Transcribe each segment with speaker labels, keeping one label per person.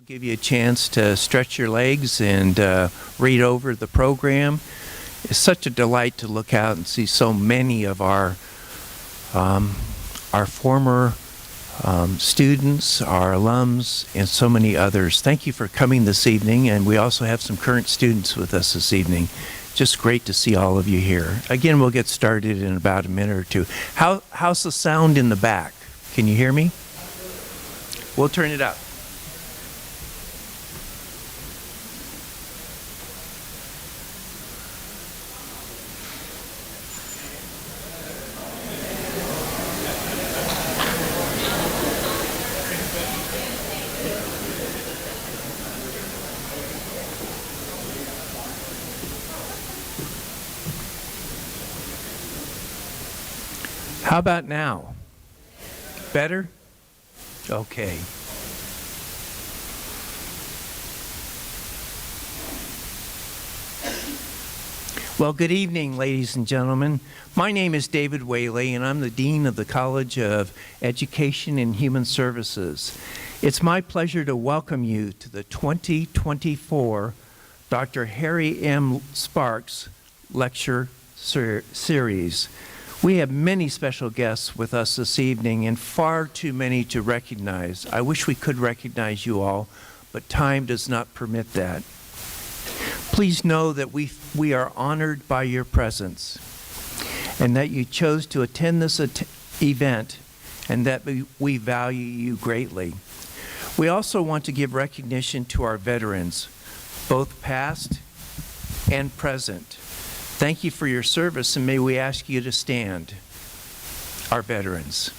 Speaker 1: will give you a chance to stretch your legs and read over the program. It's such a delight to look out and see so many of our former students, our alums, and so many others. Thank you for coming this evening, and we also have some current students with us this evening. Just great to see all of you here. Again, we'll get started in about a minute or two. How's the sound in the back? Can you hear me? We'll turn it up. How about now? Better? Okay. Well, good evening, ladies and gentlemen. My name is David Whaley, and I'm the Dean of the College of Education and Human Services. It's my pleasure to welcome you to the 2024 Dr. Harry M. Sparks Lecture Series. We have many special guests with us this evening and far too many to recognize. I wish we could recognize you all, but time does not permit that. Please know that we are honored by your presence and that you chose to attend this event and that we value you greatly. We also want to give recognition to our veterans, both past and present. Thank you for your service, and may we ask you to stand, our veterans.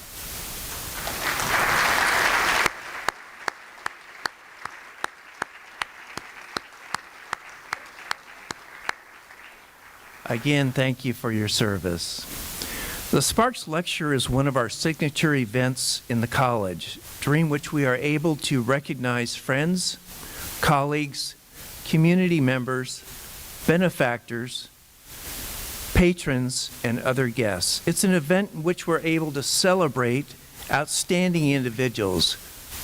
Speaker 1: Again, thank you for your service. The Sparks Lecture is one of our signature events in the college, during which we are able to recognize friends, colleagues, community members, benefactors, patrons, and other guests. It's an event in which we're able to celebrate outstanding individuals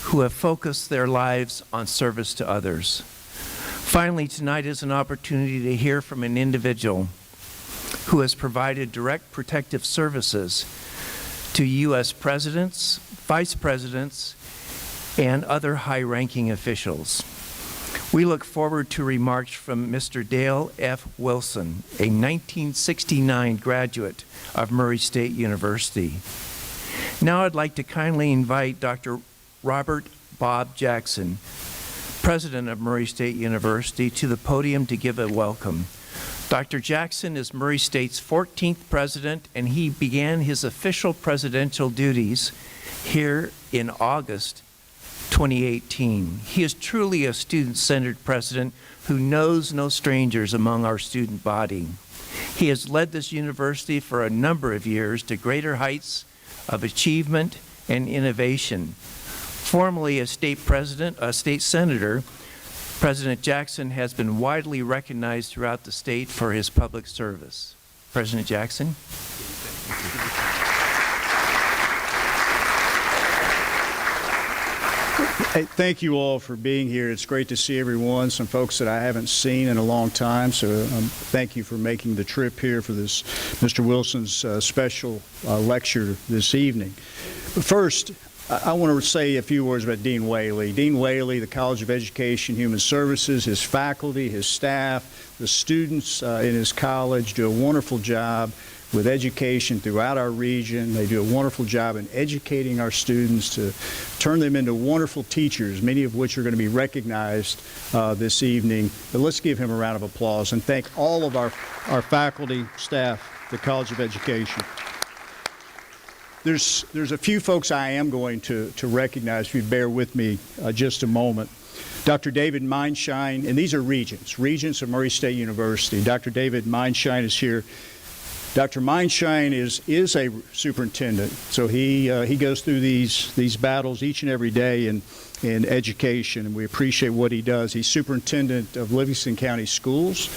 Speaker 1: who have focused their lives on service to others. Finally, tonight is an opportunity to hear from an individual who has provided direct protective services to U.S. presidents, vice presidents, and other high-ranking officials. We look forward to remarks from Mr. Dale F. Wilson, a 1969 graduate of Murray State University. Now I'd like to kindly invite Dr. Robert Bob Jackson, president of Murray State University, to the podium to give a welcome. Dr. Jackson is Murray State's 14th president, and he began his official presidential duties here in August 2018. He is truly a student-centered president who knows no strangers among our student body. He has led this university for a number of years to greater heights of achievement and innovation. Formerly a state senator, President Jackson has been widely recognized throughout the state for his public service. President Jackson.
Speaker 2: Hey, thank you all for being here. It's great to see everyone, some folks that I haven't seen in a long time, so thank you for making the trip here for this Mr. Wilson's special lecture this evening. But first, I want to say a few words about Dean Whaley. Dean Whaley, the College of Education and Human Services, his faculty, his staff, the students in his college do a wonderful job with education throughout our region. They do a wonderful job in educating our students to turn them into wonderful teachers, many of which are going to be recognized this evening. But let's give him a round of applause and thank all of our faculty, staff, the College of Education. There's a few folks I am going to recognize, if you bear with me just a moment. Dr. David Mindshine, and these are regents of Murray State University. Dr. David Mindshine is here. Dr. Mindshine is a superintendent, so he goes through these battles each and every day in education, and we appreciate what he does. He's superintendent of Livingston County Schools.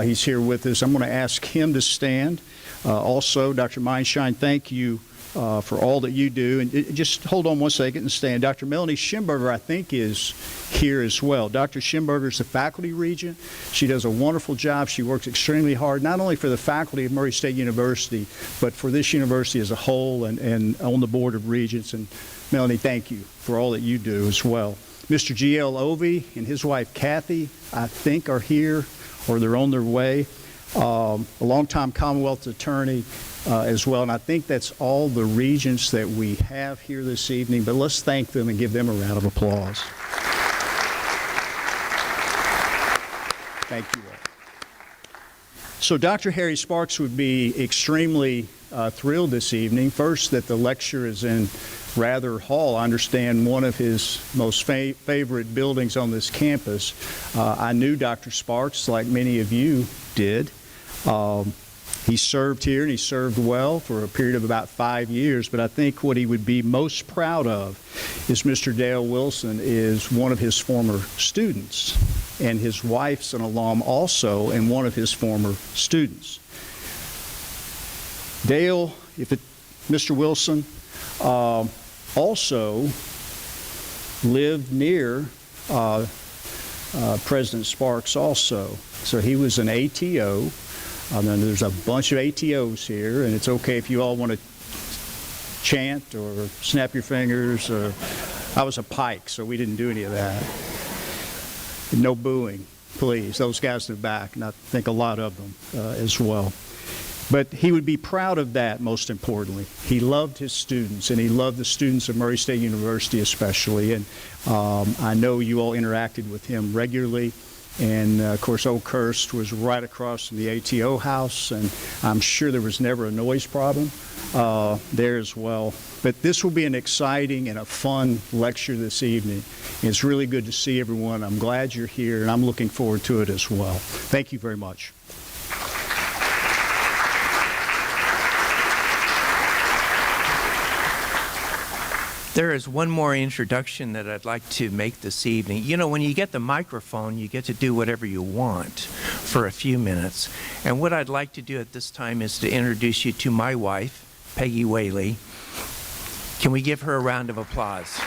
Speaker 2: He's here with us. I'm going to ask him to stand. Also, Dr. Mindshine, thank you for all that you do. And just hold on one second and stand. Dr. Melanie Schimberger, I think, is here as well. Dr. Schimberger is the faculty regent. She does a wonderful job. She works extremely hard, not only for the faculty of Murray State University, but for this university as a whole and on the board of regents. And Melanie, thank you for all that you do as well. Mr. G.L. Ovey and his wife Kathy, I think, are here or they're on their way. A longtime Commonwealth attorney as well. And I think that's all the regents that we have here this evening. But let's thank them and give them a round of applause. Thank you all. So Dr. Harry Sparks would be extremely thrilled this evening. First, that the lecture is in Rather Hall. I understand one of his most favorite buildings on this campus. I knew Dr. Sparks, like many of you did. He served here, and he served well for a period of about 5 years, but I think what he would be most proud of is Mr. Dale Wilson is one of his former students, and his wife's an alum also and one of his former students. Dale, Mr. Wilson, also lived near President Sparks also. So he was an ATO. And there's a bunch of ATOs here, and it's okay if you all want to chant or snap your fingers. I was a Pike, so we didn't do any of that. No booing, please. Those guys in the back, and I think a lot of them as well. But he would be proud of that, most importantly. He loved his students, and he loved the students of Murray State University especially. And I know you all interacted with him regularly. And, of course, Oakhurst was right across from the ATO house, and I'm sure there was never a noise problem there as well. But this will be an exciting and a fun lecture this evening. It's really good to see everyone. I'm glad you're here, and I'm looking forward to it as well. Thank you very much.
Speaker 1: There is one more introduction that I'd like to make this evening. You know, when you get the microphone, you get to do whatever you want for a few minutes. And what I'd like to do at this time is to introduce you to my wife, Peggy Whaley. Can we give her a round of applause?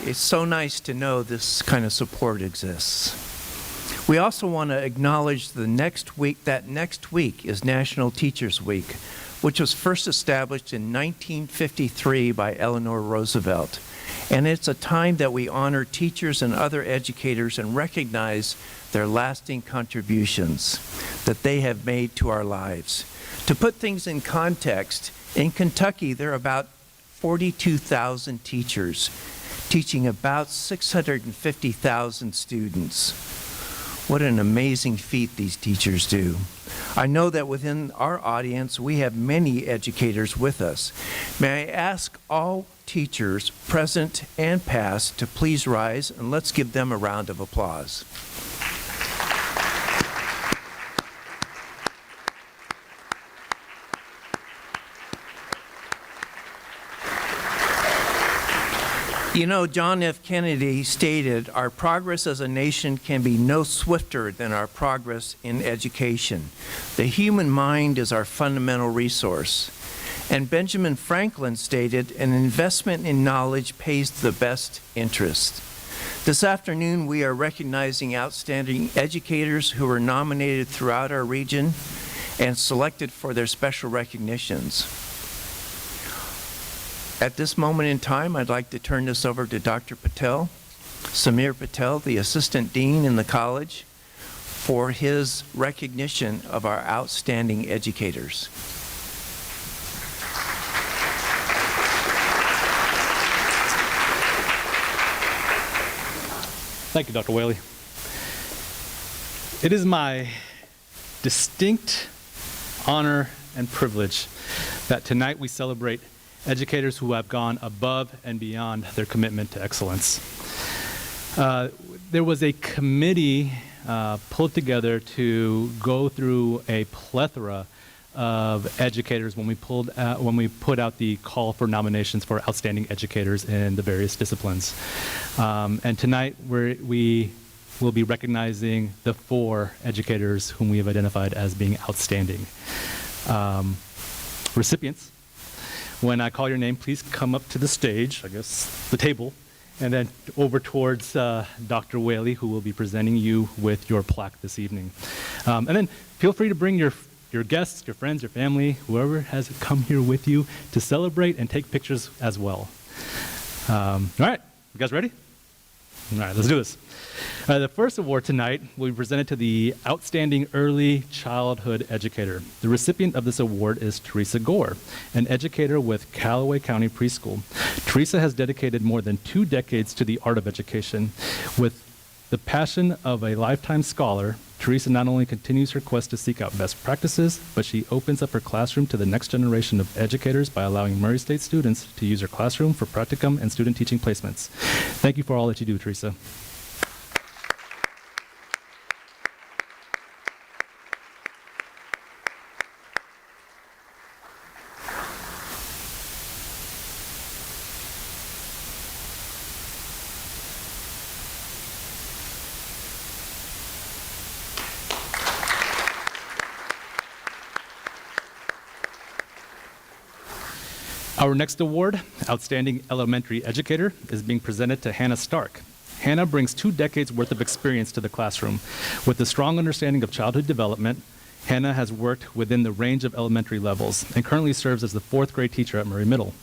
Speaker 1: It's so nice to know this kind of support exists. We also want to acknowledge that next week is National Teachers Week, which was first established in 1953 by Eleanor Roosevelt. And it's a time that we honor teachers and other educators and recognize their lasting contributions that they have made to our lives. To put things in context, in Kentucky, there are about 42,000 teachers teaching about 650,000 students. What an amazing feat these teachers do. I know that within our audience, we have many educators with us. May I ask all teachers, present and past, to please rise, and let's give them a round of applause. You know, John F. Kennedy stated, "Our progress as a nation can be no swifter than our progress in education. The human mind is our fundamental resource." And Benjamin Franklin stated, "An investment in knowledge pays the best interest." This afternoon, we are recognizing outstanding educators who were nominated throughout our region and selected for their special recognitions. At this moment in time, I'd like to turn this over to Dr. Patel, Samir Patel, the Assistant Dean in the college, for his recognition of our outstanding educators.
Speaker 3: Thank you, Dr. Whaley. It is my distinct honor and privilege that tonight we celebrate educators who have gone above and beyond their commitment to excellence. There was a committee pulled together to go through a plethora of educators when we put out the call for nominations for outstanding educators in the various disciplines. And tonight we will be recognizing the 4 educators whom we have identified as being outstanding. recipients. When I call your name, please come up to the stage, I guess the table, and then over towards Dr. Whaley, who will be presenting you with your plaque this evening. And then feel free to bring your guests, your friends, your family, whoever has come here with you to celebrate and take pictures as well. All right, you guys ready? All right, let's do this. The first award tonight will be presented to the Outstanding Early Childhood Educator. The recipient of this award is Teresa Gore, an educator with Callaway County Preschool. Teresa has dedicated more than 2 decades to the art of education. With the passion of a lifetime scholar, Teresa not only continues her quest to seek out best practices, but she opens up her classroom to the next generation of educators by allowing Murray State students to use her classroom for practicum and student teaching placements. Thank you for all that you do, Teresa. Our next award, Outstanding Elementary Educator, is being presented to Hannah Stark. Hannah brings 2 decades worth of experience to the classroom. With a strong understanding of childhood development, Hannah has worked within the range of elementary levels and currently serves as the 4th grade teacher at Murray Middle.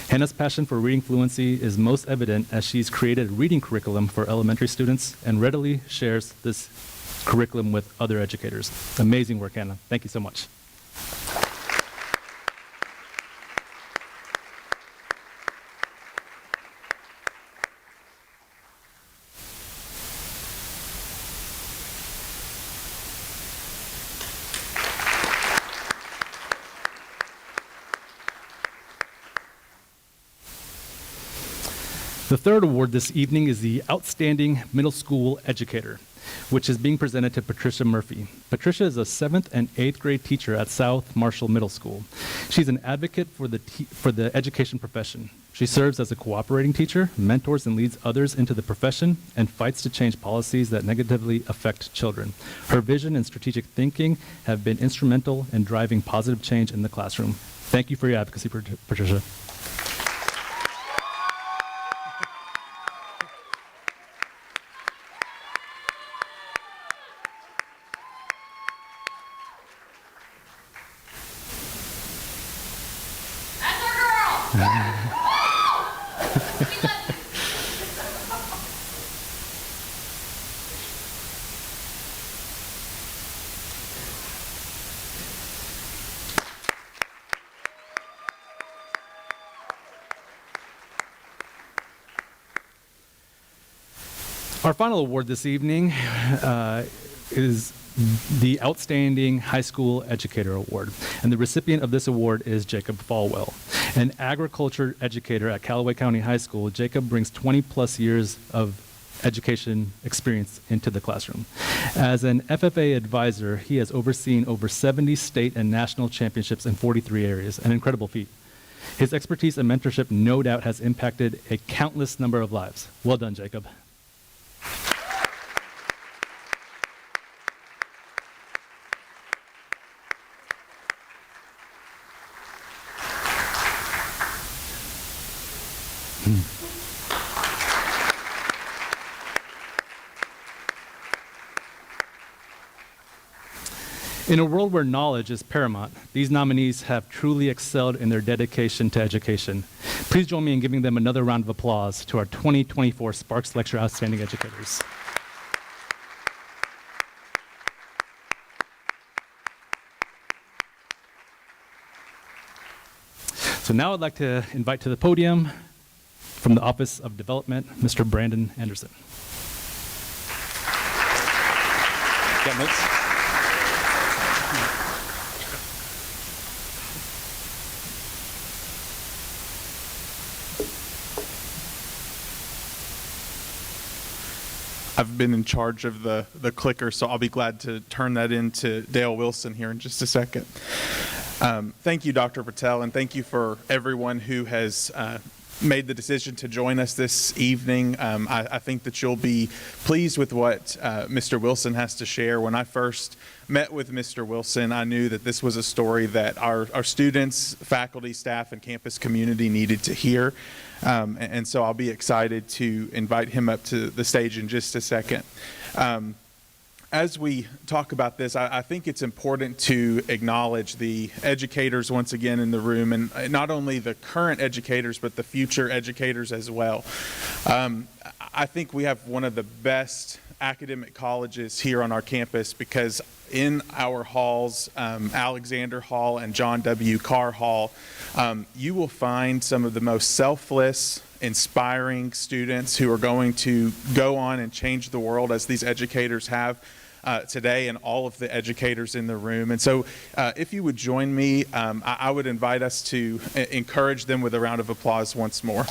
Speaker 3: Hannah's passion for reading fluency is most evident as she's created a reading curriculum for elementary students and readily shares this curriculum with other educators. Amazing work, Hannah. Thank you so much. The third award this evening is the Outstanding Middle School Educator, which is being presented to Patricia Murphy. Patricia is a 7th and 8th grade teacher at South Marshall Middle School. She's an advocate for the education profession. She serves as a cooperating teacher, mentors and leads others into the profession, and fights to change policies that negatively affect children. Her vision and strategic thinking have been instrumental in driving positive change in the classroom. Thank you for your advocacy, Patricia. Our final award this evening is the Outstanding High School Educator Award, and the recipient of this award is Jacob Falwell. An agriculture educator at Callaway County High School, Jacob brings 20-plus years of education experience into the classroom. As an FFA advisor, he has overseen over 70 state and national championships in 43 areas, an incredible feat. His expertise and mentorship no doubt has impacted a countless number of lives. Well done, Jacob. In a world where knowledge is paramount, these nominees have truly excelled in their dedication to education. Please join me in giving them another round of applause to our 2024 Sparks Lecture Outstanding Educators. So now I'd like to invite to the podium from the Office of Development, Mr. Brandon Anderson. Got notes?
Speaker 4: I've been in charge of the clicker, so I'll be glad to turn that into Dale Wilson here in just a second. Thank you, Dr. Patel, and thank you for everyone who has made the decision to join us this evening. I think that you'll be pleased with what Mr. Wilson has to share. When I first met with Mr. Wilson, I knew that this was a story that our students, faculty, staff, and campus community needed to hear. And so I'll be excited to invite him up to the stage in just a second. As we talk about this, I think it's important to acknowledge the educators once again in the room, and not only the current educators, but the future educators as well. I think we have one of the best academic colleges here on our campus, because in our halls, Alexander Hall and John W. Carr Hall, you will find some of the most selfless, inspiring students who are going to go on and change the world, as these educators have today, and all of the educators in the room. And so if you would join me, I would invite us to encourage them with a round of applause once more.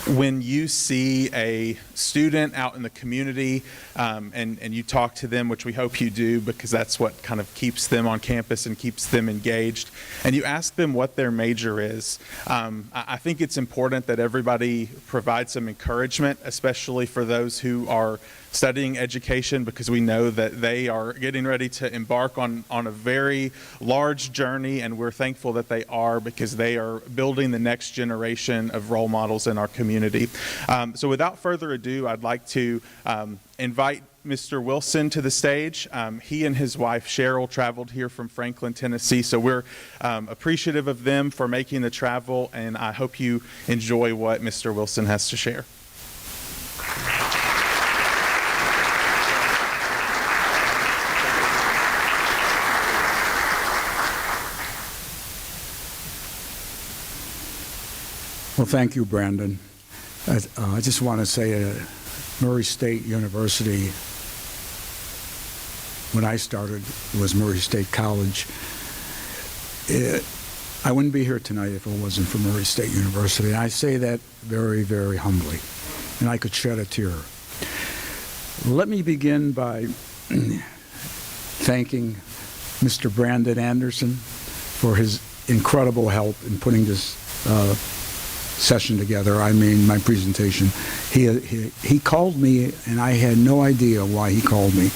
Speaker 4: When you see a student out in the community and you talk to them, which we hope you do, because that's what kind of keeps them on campus and keeps them engaged, and you ask them what their major is, I think it's important that everybody provides some encouragement, especially for those who are studying education, because we know that they are getting ready to embark on a very large journey, and we're thankful that they are, because they are building the next generation of role models in our community. So without further ado, I'd like to invite Mr. Wilson to the stage. He and his wife Cheryl traveled here from Franklin, Tennessee, so we're appreciative of them for making the travel, and I hope you enjoy what Mr. Wilson has to share.
Speaker 5: Well, thank you, Brandon. I just want to say Murray State University, when I started, it was Murray State College. I wouldn't be here tonight if it wasn't for Murray State University. And I say that very, very humbly, and I could shed a tear. Let me begin by thanking Mr. Brandon Anderson for his incredible help in putting this session together. I mean, my presentation. He called me, and I had no idea why he called me.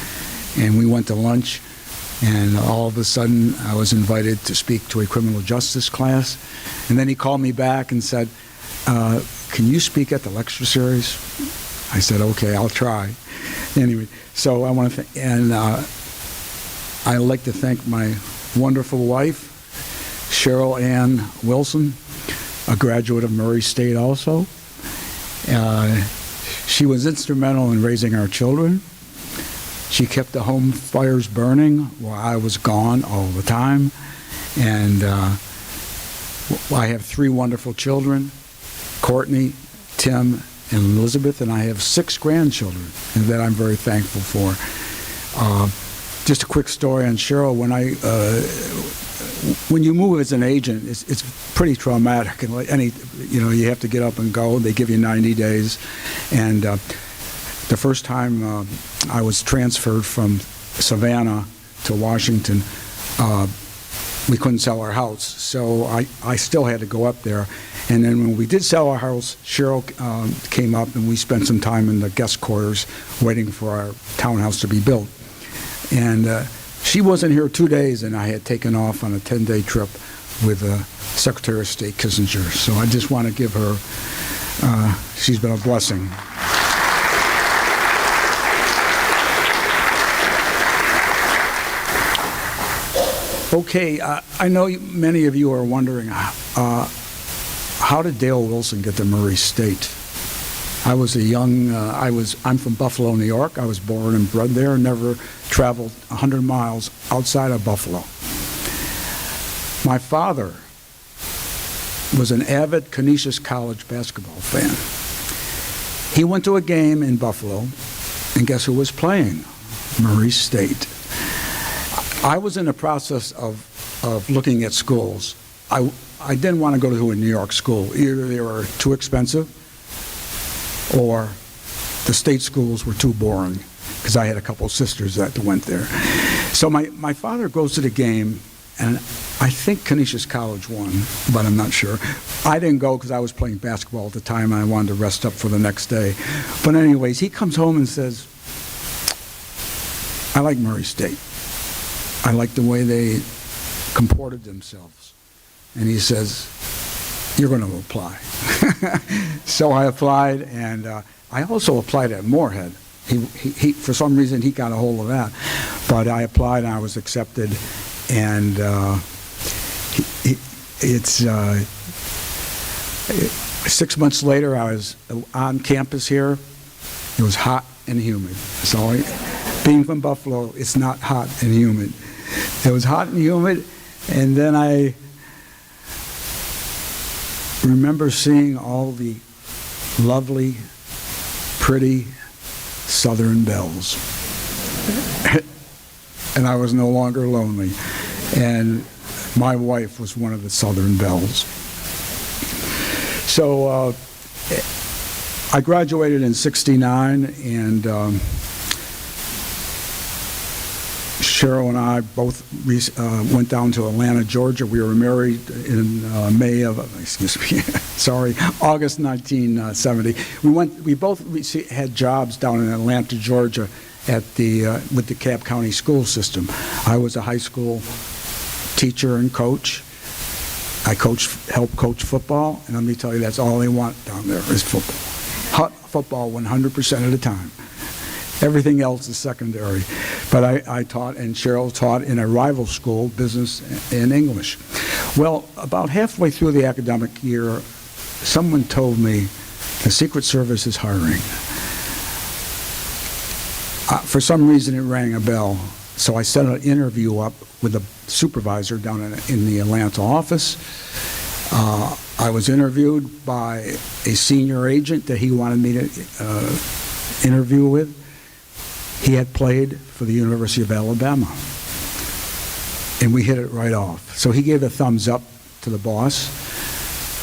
Speaker 5: And we went to lunch, and all of a sudden I was invited to speak to a criminal justice class. And then he called me back and said, can you speak at the lecture series? I said, okay, I'll try. Anyway, so I want to I'd like to thank my wonderful wife, Cheryl Ann Wilson, a graduate of Murray State also. She was instrumental in raising our children. She kept the home fires burning while I was gone all the time. And I have 3 wonderful children, Courtney, Tim, and Elizabeth, and I have 6 grandchildren, and that I'm very thankful for. Just a quick story on Cheryl. When you move as an agent, it's pretty traumatic, and you have to get up and go. They give you 90 days, and the first time I was transferred from Savannah to Washington, we couldn't sell our house, so I still had to go up there. And then when we did sell our house, Cheryl came up, and we spent some time in the guest quarters waiting for our townhouse to be built. And she wasn't here 2 days, and I had taken off on a 10-day trip with Secretary of State Kissinger. So I just want to give her, she's been a blessing. Okay, I know many of you are wondering, how did Dale Wilson get to Murray State? I was I'm from Buffalo, New York. I was born and bred there, never traveled 100 miles outside of Buffalo. My father was an avid Canisius College basketball fan. He went to a game in Buffalo, and guess who was playing? Murray State. I was in the process of looking at schools. I didn't want to go to a New York school. Either they were too expensive, or the state schools were too boring, because I had a couple of sisters that went there. So my father goes to the game, and I think Canisius College won, but I'm not sure. I didn't go because I was playing basketball at the time, and I wanted to rest up for the next day. But anyways, he comes home and says, I like Murray State. I like the way they comported themselves. And he says, you're going to apply. So I applied, and I also applied at Moorhead. He for some reason, he got a hold of that. But I applied, and I was accepted. And it's 6 months later, I was on campus here. It was hot and humid. So being from Buffalo, it's not hot and humid. It was hot and humid, and then I remember seeing all the lovely, pretty Southern belles. And I was no longer lonely. And my wife was one of the Southern belles. So I graduated in '69, and Cheryl and I both went down to Atlanta, Georgia. We were married in August 1970. We both had jobs down in Atlanta, Georgia, with the Cobb County school system. I was a high school teacher and coach. I helped coach football, and let me tell you, that's all they want down there is football. Hot football 100% of the time. Everything else is secondary. But I taught, and Cheryl taught in a rival school, business and English. Well, about halfway through the academic year, someone told me the Secret Service is hiring. For some reason, it rang a bell. So I set an interview up with a supervisor down in the Atlanta office. I was interviewed by a senior agent that he wanted me to interview with. He had played for the University of Alabama. And we hit it right off. So he gave a thumbs up to the boss.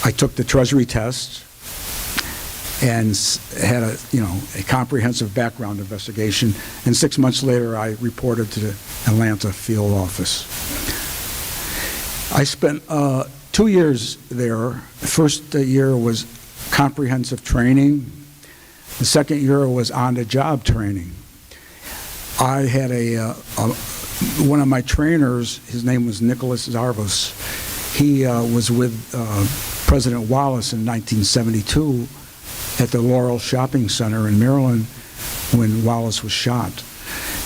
Speaker 5: I took the Treasury test and had a comprehensive background investigation. And 6 months later, I reported to the Atlanta field office. I spent 2 years there. The first year was comprehensive training. The second year was on-the-job training. I had one of my trainers, his name was Nicholas Zarvos. He was with President Wallace in 1972 at the Laurel Shopping Center in Maryland when Wallace was shot.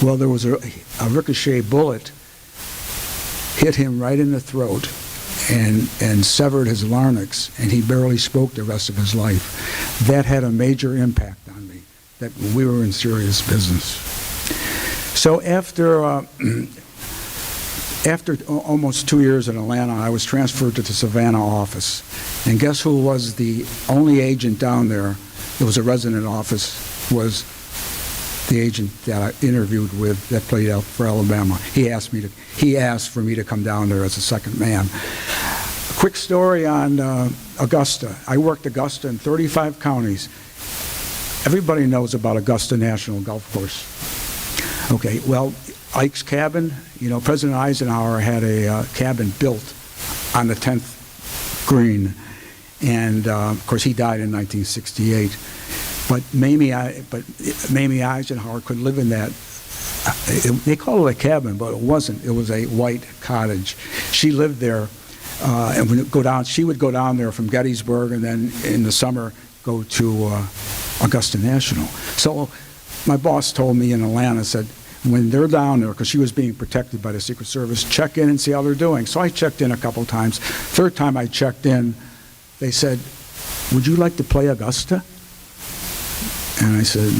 Speaker 5: Well, there was a ricochet bullet hit him right in the throat and severed his larynx, and he barely spoke the rest of his life. That had a major impact on me, that we were in serious business. So after almost 2 years in Atlanta, I was transferred to the Savannah office. And guess who was the only agent down there? It was a resident office, was the agent that I interviewed with that played out for Alabama. He asked for me to come down there as a second man. A quick story on Augusta. I worked Augusta in 35 counties. Everybody knows about Augusta National Golf Course. Okay, well, Ike's cabin, President Eisenhower had a cabin built on the 10th green. And, of course, he died in 1968. But Mamie Eisenhower could live in that. They call it a cabin, but it wasn't. It was a white cottage. She lived there, and she would go down there from Gettysburg, and then in the summer go to Augusta National. So my boss told me in Atlanta, said, when they're down there, because she was being protected by the Secret Service, check in and see how they're doing. So I checked in a couple times. Third time I checked in, they said, would you like to play Augusta? And I said,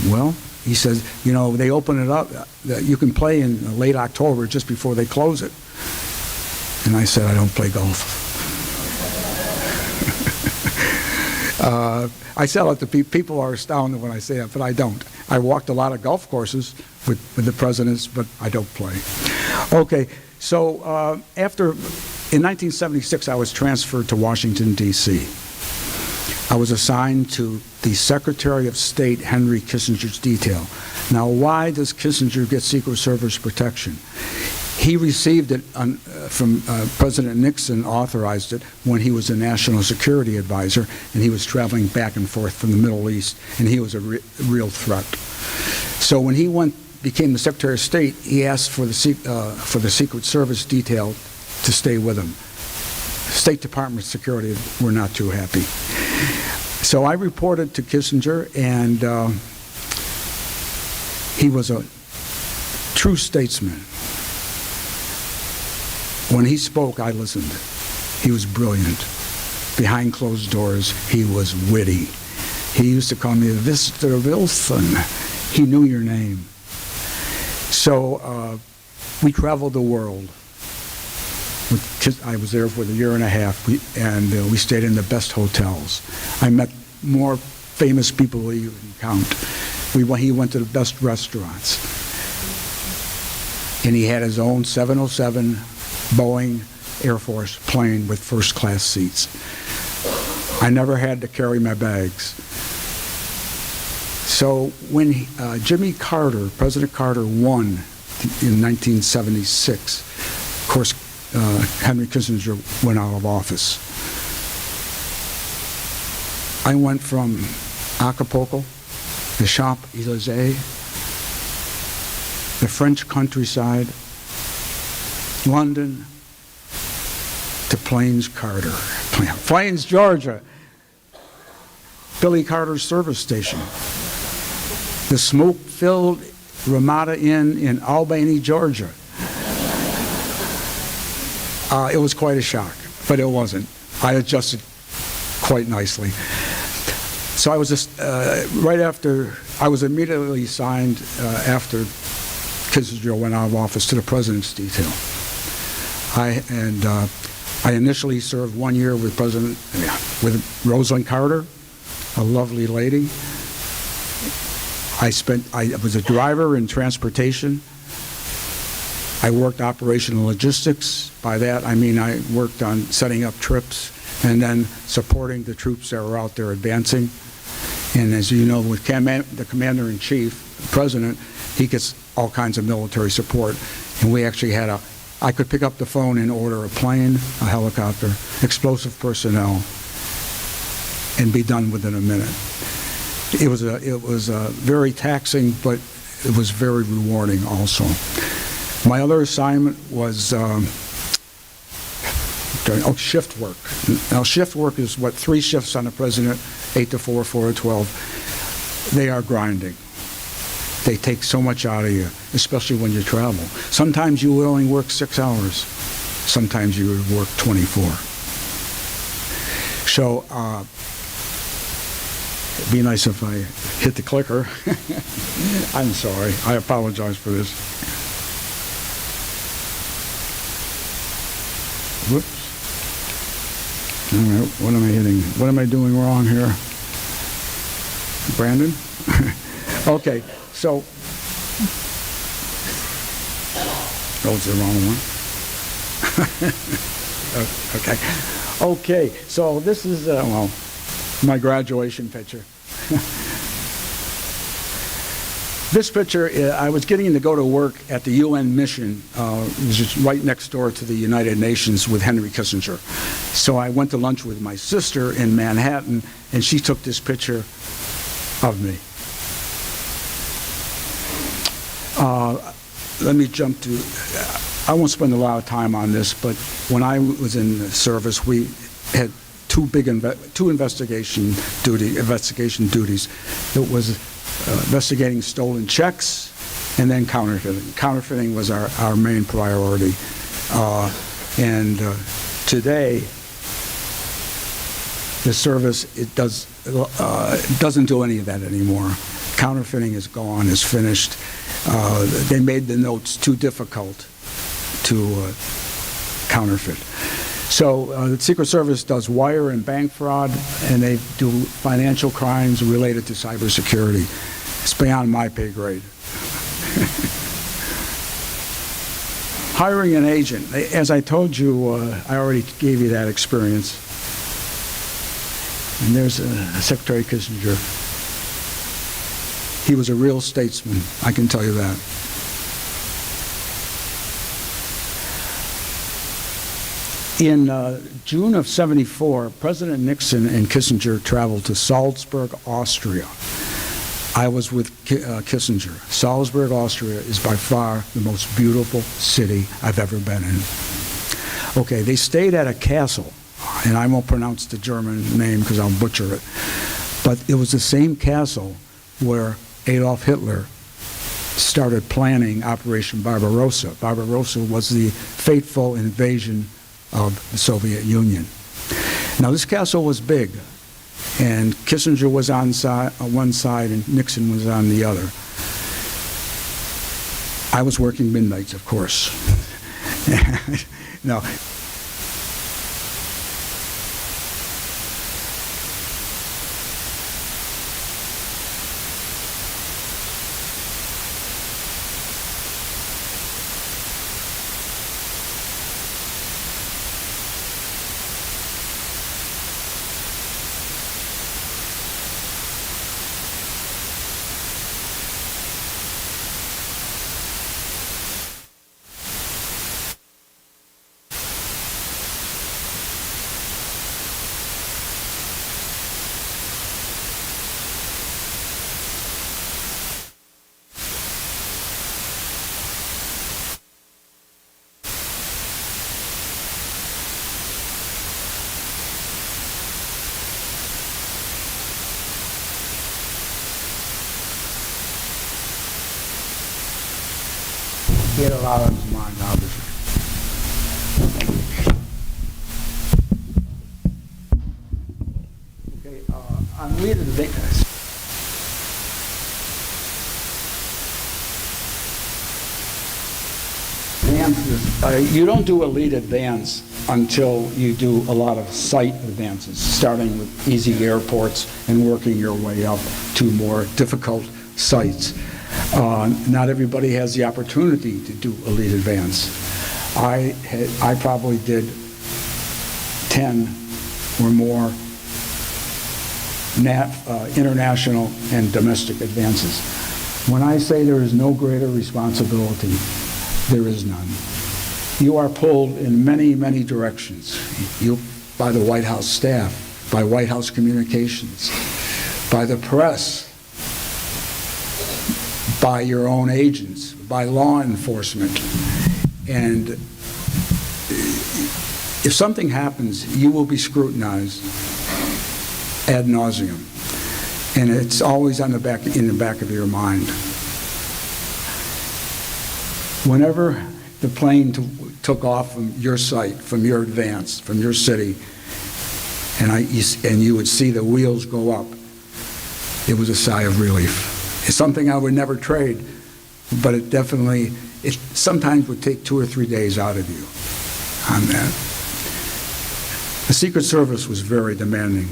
Speaker 5: well, he says, they open it up. You can play in late October just before they close it. And I said, I don't play golf. I sell it to people are astounded when I say that, but I don't. I walked a lot of golf courses with the presidents, but I don't play. Okay, so in 1976, I was transferred to Washington, D.C. I was assigned to the Secretary of State, Henry Kissinger's detail. Now, why does Kissinger get Secret Service protection? He received it from President Nixon, authorized it when he was a national security advisor, and he was traveling back and forth from the Middle East, and he was a real threat. So when he became the Secretary of State, he asked for the Secret Service detail to stay with him. State Department security were not too happy. So I reported to Kissinger, and he was a true statesman. When he spoke, I listened. He was brilliant. Behind closed doors, he was witty. He used to call me Mr. Wilson. He knew your name. So we traveled the world. I was there for a year and a half, and we stayed in the best hotels. I met more famous people than you can count. He went to the best restaurants. And he had his own 707 Boeing Air Force plane with first-class seats. I never had to carry my bags. So when Jimmy Carter, President Carter, won in 1976, of course, Henry Kissinger went out of office. I went from Acapulco, the Champs-Élysées, the French countryside, London, to Plains, Georgia, Billy Carter's service station, the smoke-filled Ramada Inn in Albany, Georgia. It was quite a shock, but it wasn't. I adjusted quite nicely. So I was just, I was immediately assigned after Kissinger went out of office to the President's detail. I initially served 1 year with Rosalind Carter, a lovely lady. I was a driver in transportation. I worked operational logistics. By that, I mean I worked on setting up trips and then supporting the troops that were out there advancing. And as you know, with the Commander-in-Chief, the President, he gets all kinds of military support. And we actually had I could pick up the phone and order a plane, a helicopter, explosive personnel, and be done within a minute. It was very taxing, but it was very rewarding also. My other assignment was shift work. Now, shift work is 3 shifts on the President, 8 to 4, 4 to 12. They are grinding. They take so much out of you, especially when you travel. Sometimes you would only work 6 hours. Sometimes you would work 24. So it'd be nice if I hit the clicker. I'm sorry. I apologize for this. Whoops. All right, what am I hitting? What am I doing wrong here? Brandon? Okay, so, it's the wrong one. Okay, so this is, my graduation picture. This picture, I was getting to go to work at the UN mission, which is right next door to the United Nations with Henry Kissinger. So I went to lunch with my sister in Manhattan, and she took this picture of me. Let me jump to, I won't spend a lot of time on this, but when I was in service, we had two investigation duties. It was investigating stolen checks and then counterfeiting. Counterfeiting was our main priority. And today, the service, it doesn't do any of that anymore. Counterfeiting is gone, is finished. They made the notes too difficult to counterfeit. So the Secret Service does wire and bank fraud, and they do financial crimes related to cybersecurity. It's beyond my pay grade. Hiring an agent. As I told you, I already gave you that experience. And there's Secretary Kissinger. He was a real statesman, I can tell you that. In June of '74, President Nixon and Kissinger traveled to Salzburg, Austria. I was with Kissinger. Salzburg, Austria is by far the most beautiful city I've ever been in. Okay, they stayed at a castle, and I won't pronounce the German name because I'll butcher it, but it was the same castle where Adolf Hitler started planning Operation Barbarossa. Barbarossa was the fateful invasion of the Soviet Union. Now, this castle was big, and Kissinger was on one side and Nixon was on the other. I was working midnights, of course. No. He had a lot on his mind, obviously. Okay, on lead advance. You don't do a lead advance until you do a lot of site advances, starting with easy airports and working your way up to more difficult sites. Not everybody has the opportunity to do a lead advance. I probably did 10 or more international and domestic advances. When I say there is no greater responsibility, there is none. You are pulled in many, many directions. By the White House staff, by White House communications, by the press, by your own agents, by law enforcement. And if something happens, you will be scrutinized ad nauseum. And it's always in the back of your mind. Whenever the plane took off from your site, from your advance, from your city, and you would see the wheels go up, it was a sigh of relief. It's something I would never trade, but it sometimes would take 2 or 3 days out of you on that. The Secret Service was very demanding.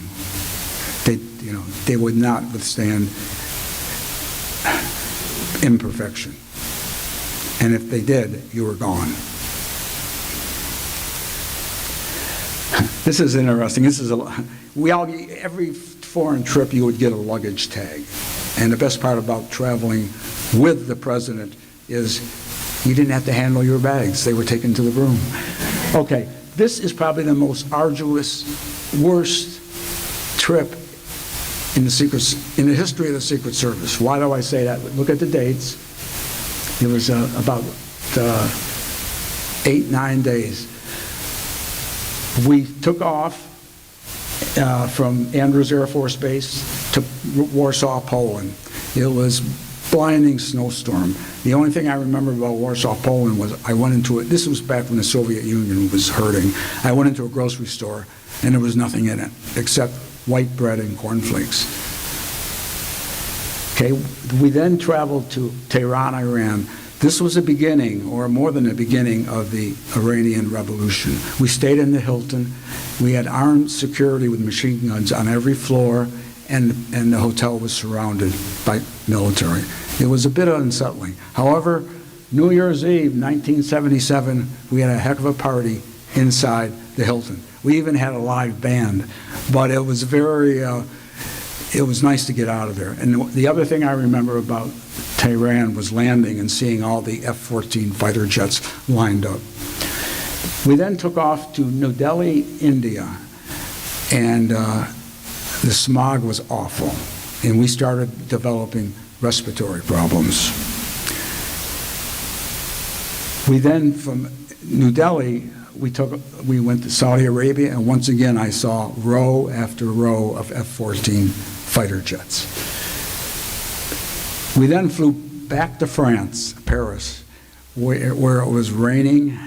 Speaker 5: They would not withstand imperfection. And if they did, you were gone. This is interesting. Every foreign trip you would get a luggage tag. And the best part about traveling with the president is you didn't have to handle your bags. They were taken to the room. Okay, this is probably the most arduous, worst trip in the history of the Secret Service. Why do I say that? Look at the dates. It was about 8-9 days. We took off from Andrews Air Force Base to Warsaw, Poland. It was blinding snowstorm. The only thing I remember about Warsaw, Poland was I went into it. This was back when the Soviet Union was hurting. I went into a grocery store and there was nothing in it except white bread and cornflakes. Okay, we then traveled to Tehran, Iran. This was the beginning, or more than the beginning, of the Iranian Revolution. We stayed in the Hilton. We had armed security with machine guns on every floor, and the hotel was surrounded by military. It was a bit unsettling. However, New Year's Eve, 1977, we had a heck of a party inside the Hilton. We even had a live band, but it was very, it was nice to get out of there. And the other thing I remember about Tehran was landing and seeing all the F-14 fighter jets lined up. We then took off to New Delhi, India, and the smog was awful, and we started developing respiratory problems. We then, from New Delhi, we went to Saudi Arabia, and once again I saw row after row of F-14 fighter jets. We then flew back to France, Paris, where it was raining,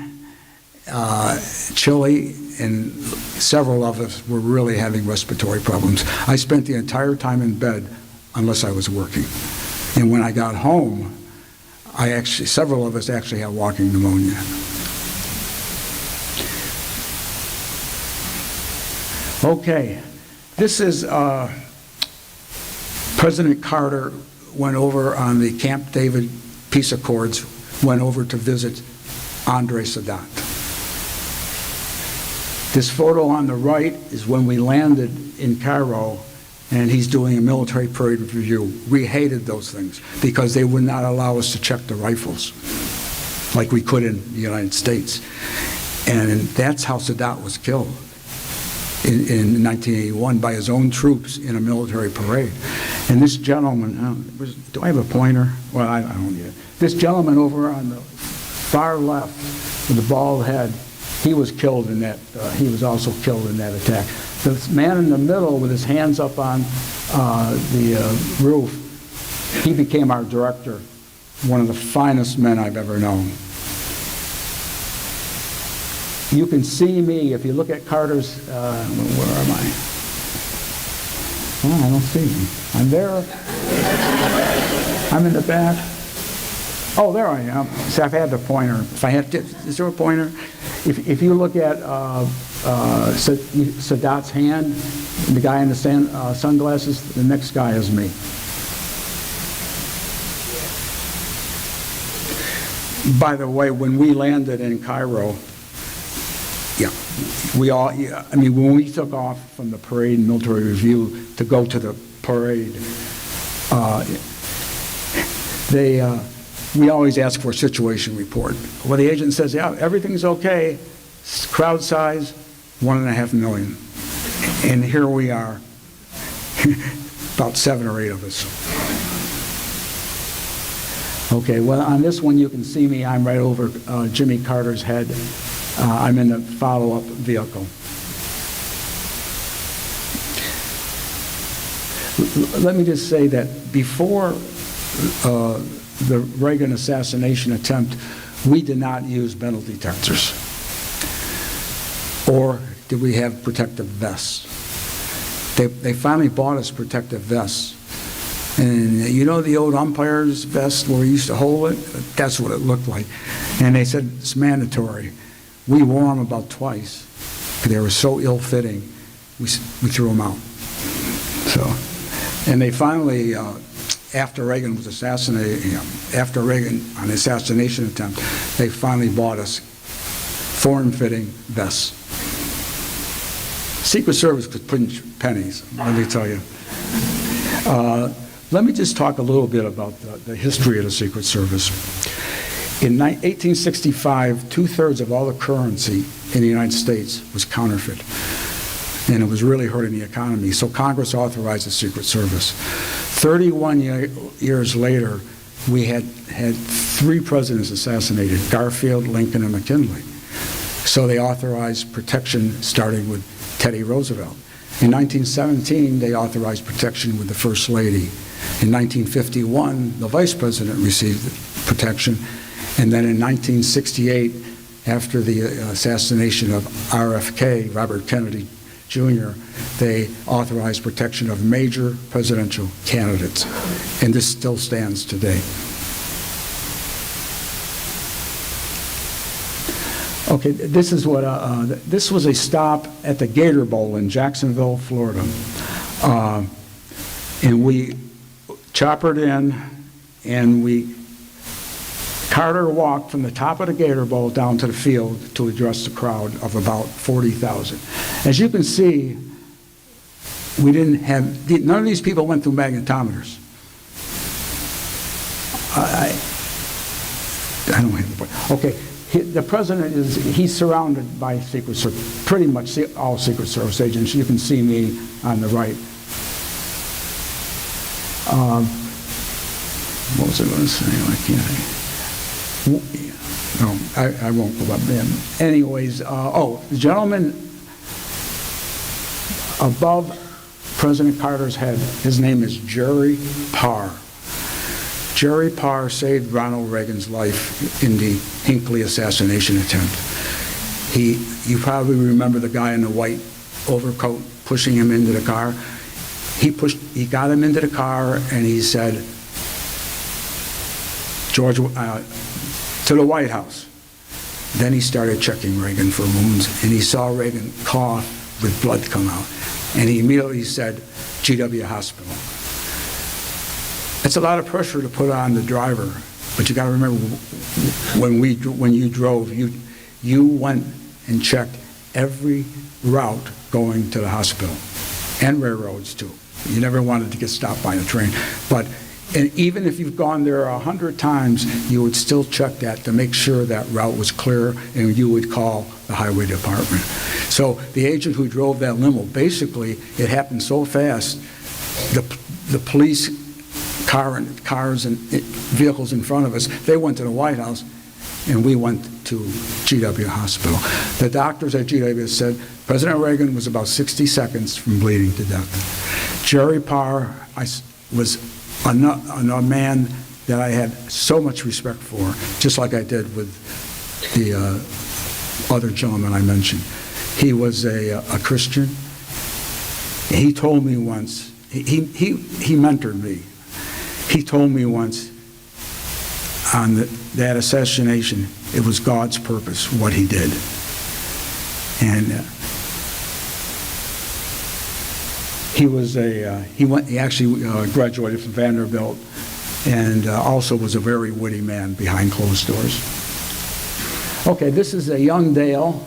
Speaker 5: chilly, and several of us were really having respiratory problems. I spent the entire time in bed unless I was working. And when I got home, several of us actually had walking pneumonia. Okay, this is President Carter went over on the Camp David Peace Accords, went over to visit Andrei Sadat. This photo on the right is when we landed in Cairo, and he's doing a military parade review. We hated those things because they would not allow us to check the rifles like we could in the United States. And that's how Sadat was killed in 1981 by his own troops in a military parade. And this gentleman, do I have a pointer? Well, I don't need it. This gentleman over on the far left with the bald head, he was killed in that, he was also killed in that attack. The man in the middle with his hands up on the roof, he became our director, one of the finest men I've ever known. You can see me, if you look at Carter's, where am I? Oh, I don't see me. I'm there. I'm in the back. Oh, there I am. See, I've had the pointer. If I had, is there a pointer? If you look at Sadat's hand, the guy in the sunglasses, the next guy is me. By the way, when we landed in Cairo, when we took off from the parade and military review to go to the parade, we always ask for a situation report. Well, the agent says, yeah, everything's okay. Crowd size, 1.5 million. And here we are, about 7 or 8 of us. Okay, well, on this one you can see me. I'm right over Jimmy Carter's head. I'm in the follow-up vehicle. Let me just say that before the Reagan assassination attempt, we did not use metal detectors. Or did we have protective vests? They finally bought us protective vests. And you know the old umpire's vest where we used to hold it? That's what it looked like. And they said it's mandatory. We wore them about twice. They were so ill-fitting, we threw them out. So, and they finally, after Reagan was assassinated, after Reagan, on the assassination attempt, they finally bought us form-fitting vests. Secret Service could pinch pennies, let me tell you. Let me just talk a little bit about the history of the Secret Service. In 1865, 2/3 of all the currency in the United States was counterfeit, and it was really hurting the economy. So Congress authorized the Secret Service. 31 years later, we had 3 presidents assassinated: Garfield, Lincoln, and McKinley. So they authorized protection starting with Teddy Roosevelt. In 1917, they authorized protection with the First Lady. In 1951, the Vice President received protection. And then in 1968, after the assassination of RFK, Robert Kennedy Jr., they authorized protection of major presidential candidates. And this still stands today. Okay, this is what, this was a stop at the Gator Bowl in Jacksonville, Florida. And we choppered in, and Carter walked from the top of the Gator Bowl down to the field to address the crowd of about 40,000. As you can see, we didn't have, none of these people went through magnetometers. I don't have the point. Okay, the president he's surrounded by Secret Service, pretty much all Secret Service agents. You can see me on the right. What was I going to say? No, I won't go up there. Anyways, the gentleman above President Carter's head, his name is Jerry Parr. Jerry Parr saved Ronald Reagan's life in the Hinckley assassination attempt. You probably remember the guy in the white overcoat pushing him into the car. He got him into the car and he said, George, to the White House. Then he started checking Reagan for wounds, and he saw Reagan cough with blood come out. And he immediately said, GW Hospital. It's a lot of pressure to put on the driver, but you got to remember, when you drove, you went and checked every route going to the hospital, and railroads too. You never wanted to get stopped by a train. And even if you've gone there 100 times, you would still check that to make sure that route was clear, and you would call the highway department. So the agent who drove that limo, basically, it happened so fast, the police cars and vehicles in front of us, they went to the White House, and we went to GW Hospital. The doctors at GW said President Reagan was about 60 seconds from bleeding to death. Jerry Parr was a man that I had so much respect for, just like I did with the other gentleman I mentioned. He was a Christian. He told me once, he mentored me. He told me once on that assassination, it was God's purpose, what he did. And he actually graduated from Vanderbilt, and also was a very witty man behind closed doors. Okay, this is a young Dale.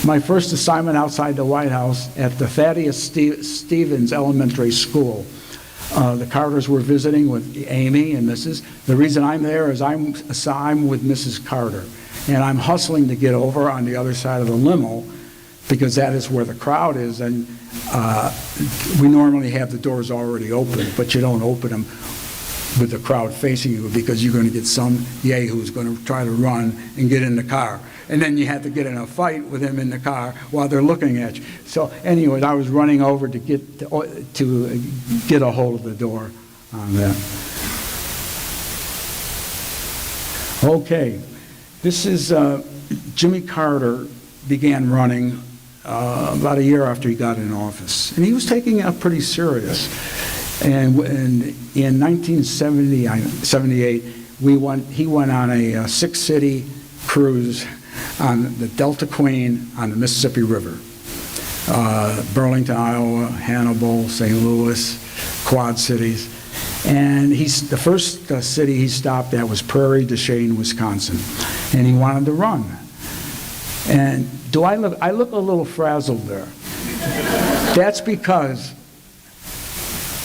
Speaker 5: My first assignment outside the White House at the Thaddeus Stevens Elementary School. The Carters were visiting with Amy and Mrs. The reason I'm there is I'm with Mrs. Carter, and I'm hustling to get over on the other side of the limo because that is where the crowd is, and we normally have the doors already open, but you don't open them with the crowd facing you because you're going to get some yay who's going to try to run and get in the car. And then you have to get in a fight with him in the car while they're looking at you. So anyways, I was running over to get a hold of the door on that. Okay, this is Jimmy Carter began running about a year after he got in office. And he was taking it pretty serious. And in 1978, he went on a 6-city cruise on the Delta Queen on the Mississippi River. Burlington, Iowa, Hannibal, St. Louis, Quad Cities. And the first city he stopped at was Prairie du Chien, Wisconsin. And he wanted to run. And I look a little frazzled there. That's because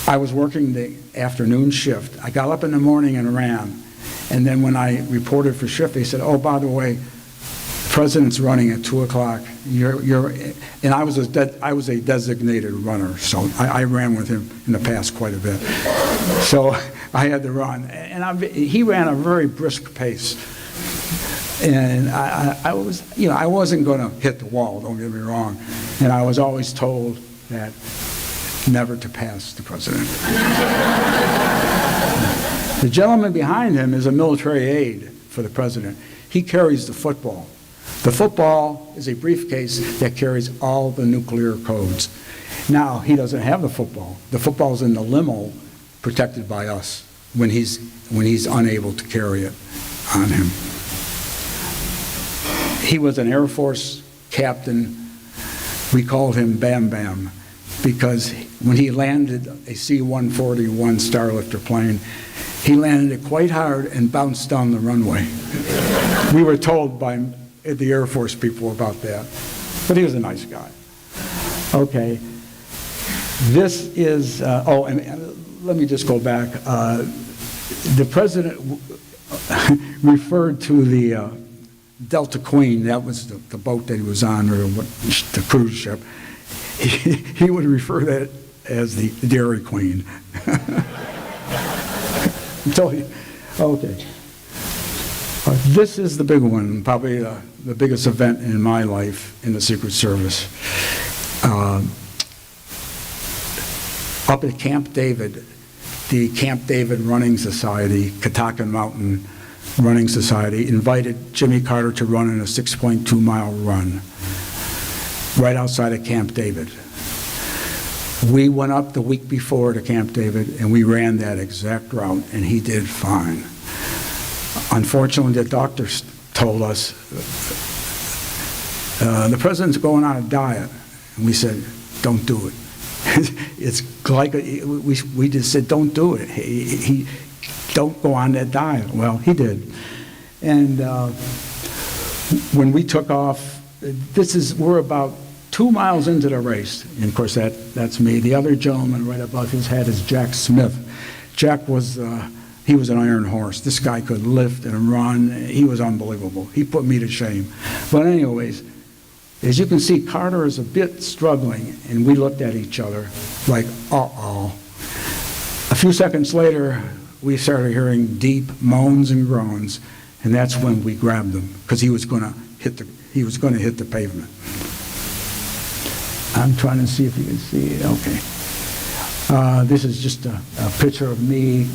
Speaker 5: I was working the afternoon shift. I got up in the morning and ran. And then when I reported for shift, they said, oh, by the way, the president's running at 2 o'clock. And I was a designated runner, so I ran with him in the past quite a bit. So I had to run. And he ran a very brisk pace. And I wasn't going to hit the wall, don't get me wrong. And I was always told that never to pass the president. The gentleman behind him is a military aide for the president. He carries the football. The football is a briefcase that carries all the nuclear codes. Now, he doesn't have the football. The football's in the limo protected by us when he's unable to carry it on him. He was an Air Force captain. We called him Bam Bam because when he landed a C-141 Starlifter plane, he landed it quite hard and bounced down the runway. We were told by the Air Force people about that. But he was a nice guy. Okay. This is, and let me just go back. The president referred to the Delta Queen, that was the boat that he was on, or the cruise ship. He would refer that as the Dairy Queen. Okay. This is the big one, probably the biggest event in my life in the Secret Service. Up at Camp David, the Camp David Running Society, Catoctin Mountain Running Society, invited Jimmy Carter to run in a 6.2-mile run right outside of Camp David. We went up the week before to Camp David, and we ran that exact route, and he did fine. Unfortunately, the doctors told us, the president's going on a diet. And we said, don't do it. It's like, we just said, don't do it. He don't go on that diet. Well, he did. And when we took off, we're about 2 miles into the race. And of course, that's me. The other gentleman right above his head is Jack Smith. Jack was, he was an iron horse. This guy could lift and run. He was unbelievable. He put me to shame. But anyways, as you can see, Carter is a bit struggling, and we looked at each other like, uh-oh. A few seconds later, we started hearing deep moans and groans, and that's when we grabbed him, because he was going to hit the pavement. I'm trying to see if you can see it. Okay. This is just a picture of me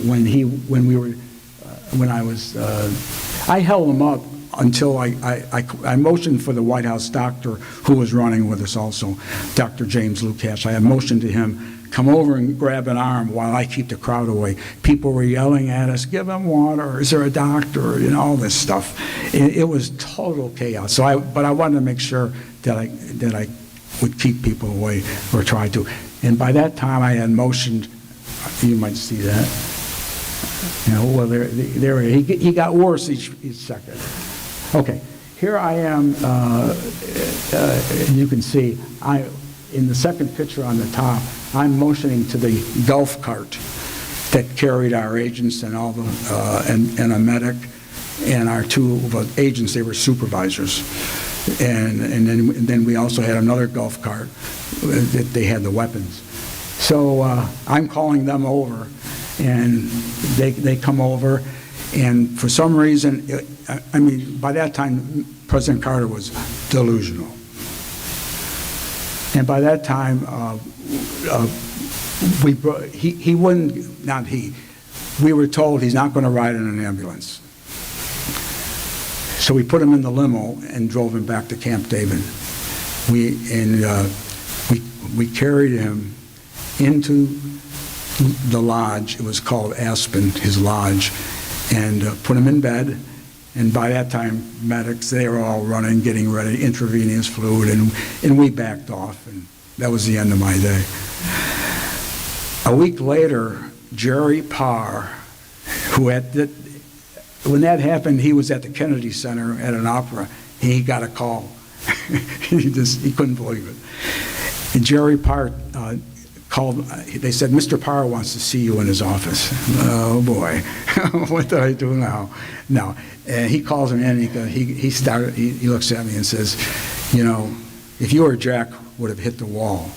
Speaker 5: I held him up until I motioned for the White House doctor who was running with us also, Dr. James Lukash. I had motioned to him, come over and grab an arm while I keep the crowd away. People were yelling at us, give him water, is there a doctor, all this stuff. It was total chaos. But I wanted to make sure that I would keep people away, or try to. And by that time I had motioned, you might see that. Well, there he got worse each second. Okay, here I am, you can see, in the second picture on the top, I'm motioning to the golf cart that carried our agents and all the, and a medic, and our two agents, they were supervisors. And then we also had another golf cart that they had the weapons. So I'm calling them over, and they come over, and for some reason, by that time, President Carter was delusional. And by that time, we were told he's not going to ride in an ambulance. So we put him in the limo and drove him back to Camp David. We carried him into the lodge. It was called Aspen, his lodge, and put him in bed. And by that time, medics, they were all running, getting ready, intravenous fluid, and we backed off, and that was the end of my day. A week later, Jerry Parr, when that happened, he was at the Kennedy Center at an opera. He got a call. He couldn't believe it. And Jerry Parr called. They said, Mr. Parr wants to see you in his office. Oh boy, what did I do now? No. And he calls him in. He looks at me and says, if you or Jack would have hit the wall,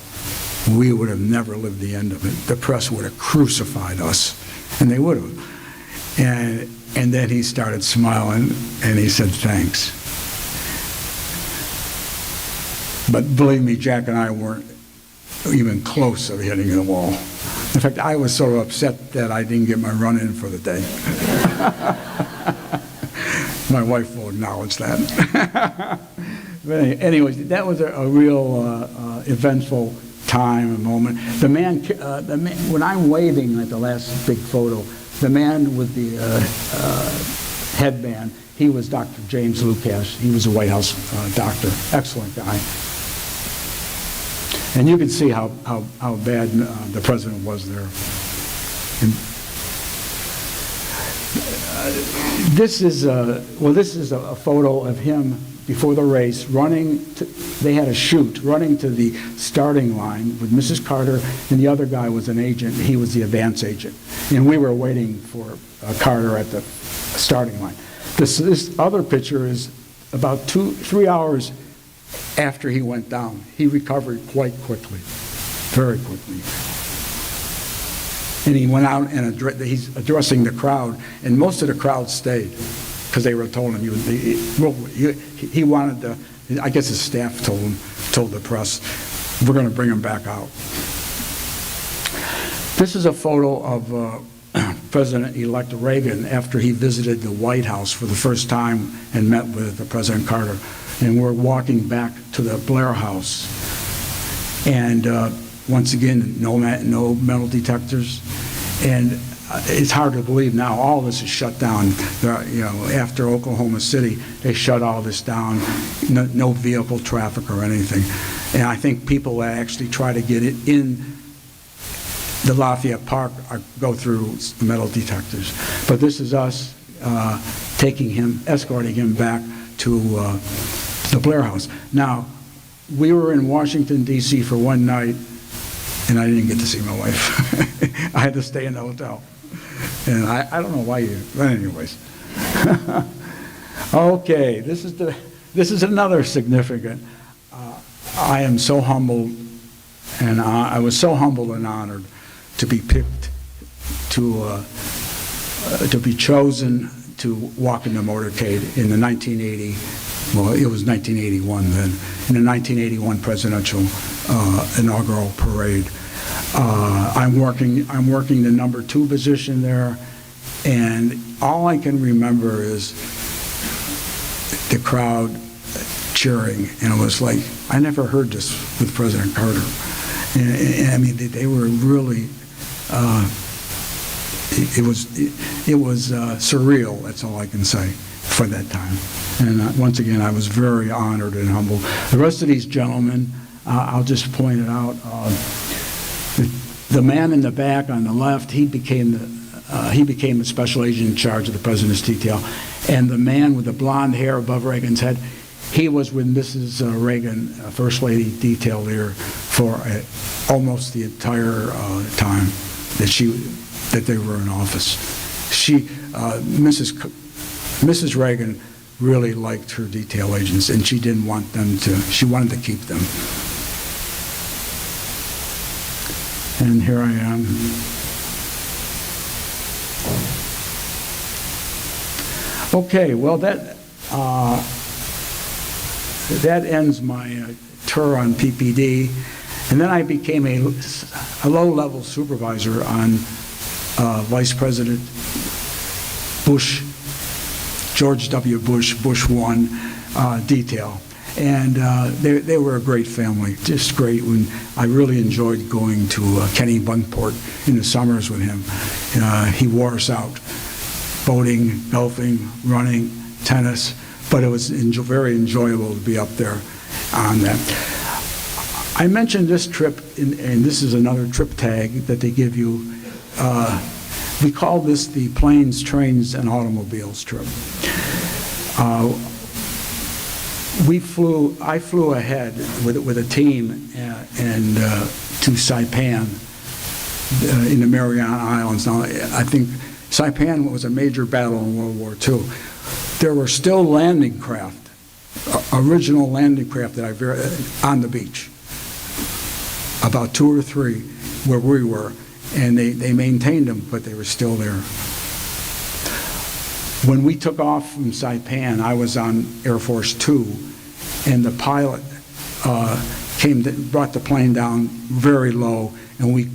Speaker 5: we would have never lived the end of it. The press would have crucified us, and they would have. And then he started smiling, and he said, thanks. But believe me, Jack and I weren't even close of hitting the wall. In fact, I was so upset that I didn't get my run in for the day. My wife will acknowledge that. But anyway, that was a real eventful time, a moment. The man, when I'm waving at the last big photo, the man with the headband, he was Dr. James Lukash. He was a White House doctor, excellent guy. And you can see how bad the president was there. And, this is a photo of him before the race, they had a chute running to the starting line with Mrs. Carter, and the other guy was an agent. He was the advance agent. And we were waiting for Carter at the starting line. This other picture is about 3 hours after he went down. He recovered quite quickly, very quickly. And he went out and he's addressing the crowd, and most of the crowd stayed because they were told him he wanted to. I guess his staff told the press, we're going to bring him back out. This is a photo of President-elect Reagan after he visited the White House for the first time and met with President Carter. And we're walking back to the Blair House. And once again, no metal detectors. And it's hard to believe now, all this is shut down. After Oklahoma City, they shut all this down, no vehicle traffic or anything. And I think people that actually try to get it in the Lafayette Park go through metal detectors. But this is us escorting him back to the Blair House. Now, we were in Washington, D.C. for one night, and I didn't get to see my wife. I had to stay in the hotel. And I don't know why but anyways. Okay, this is another significant. I am so humbled, and I was so humbled and honored to be picked to be chosen to walk in the motorcade in the 1980, well, it was 1981 then, in the 1981 presidential inaugural parade. I'm working the number 2 position there, and all I can remember is the crowd cheering, and it was like, I never heard this with President Carter. And I mean, they were really, it was surreal, that's all I can say, for that time. And once again, I was very honored and humbled. The rest of these gentlemen, I'll just point it out. The man in the back on the left, he became the special agent in charge of the president's detail. And the man with the blonde hair above Reagan's head, he was with Mrs. Reagan, First Lady detail leader, for almost the entire time that they were in office. Mrs. Reagan really liked her detail agents, and she didn't want them to. She wanted to keep them. And here I am. Okay, well that ends my tour on PPD, and then I became a low-level supervisor on Vice President Bush, George W. Bush 1 detail. And they were a great family, just great. When I really enjoyed going to Kenny Bunkport in the summers with him. He wore us out, boating, golfing, running, tennis, but it was very enjoyable to be up there on that. I mentioned this trip, and this is another trip tag that they give you. We call this the Planes, Trains, and Automobiles trip. I flew ahead with a team and to Saipan in the Mariana Islands. Now, I think Saipan was a major battle in World War II. There were still landing craft, original landing craft on the beach, about 2 or 3 where we were, and they maintained them, but they were still there. When we took off from Saipan, I was on Air Force 2, and the pilot brought the plane down very low, and we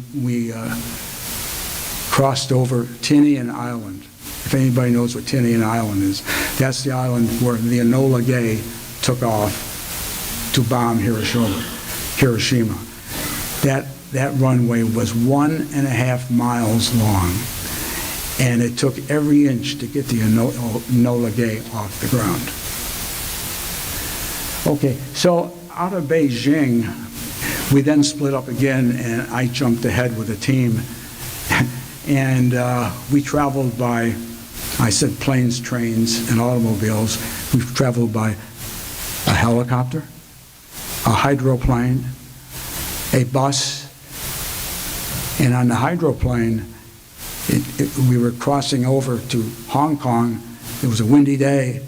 Speaker 5: crossed over Tinian Island. If anybody knows what Tinian Island is, that's the island where the Enola Gay took off to bomb Hiroshima. That runway was 1.5 miles long, and it took every inch to get the Enola Gay off the ground. Okay, so out of Beijing, we then split up again, and I jumped ahead with a team, and we traveled by, I said planes, trains, and automobiles. We traveled by a helicopter, a hydroplane, a bus, and on the hydroplane, we were crossing over to Hong Kong. It was a windy day,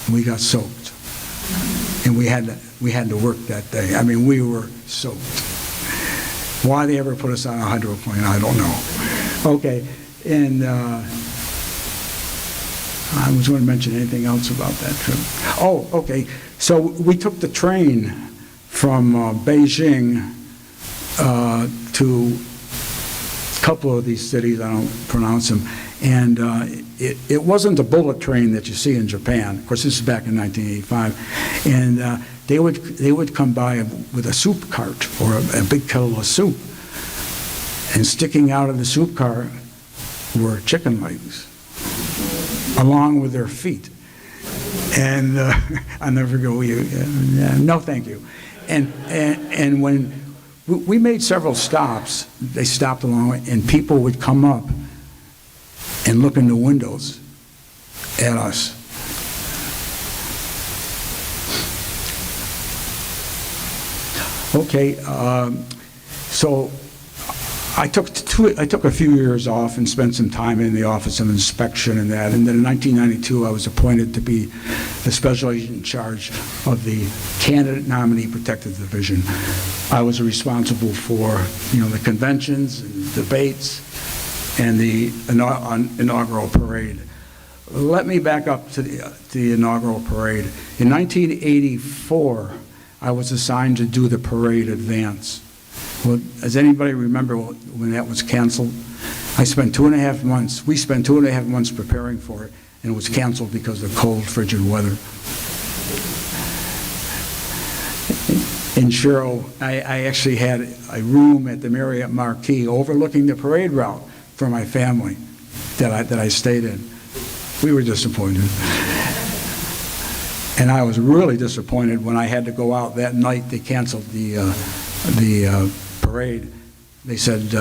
Speaker 5: and we got soaked. And we had to work that day. I mean, we were soaked. Why they ever put us on a hydroplane, I don't know. Okay, and I was going to mention anything else about that trip. Oh, okay. So we took the train from Beijing to a couple of these cities, I don't pronounce them, and it wasn't a bullet train that you see in Japan. Of course, this is back in 1985, and they would come by with a soup cart or a big kettle of soup, and sticking out of the soup cart were chicken legs, along with their feet. And I'll never forget. No, thank you. And when we made several stops, they stopped along, and people would come up and look in the windows at us. Okay, so I took a few years off and spent some time in the Office of Inspection and that, and then in 1992 I was appointed to be the special agent in charge of the Candidate Nominee Protective Division. I was responsible for, the conventions and debates and the inaugural parade. Let me back up to the inaugural parade. In 1984, I was assigned to do the parade advance. Well, does anybody remember when that was canceled? We spent 2.5 months preparing for it, and it was canceled because of cold, frigid weather. In Sherrill, I actually had a room at the Marriott Marquis overlooking the parade route for my family that I stayed in. We were disappointed. And I was really disappointed when I had to go out that night. They canceled the parade. They said,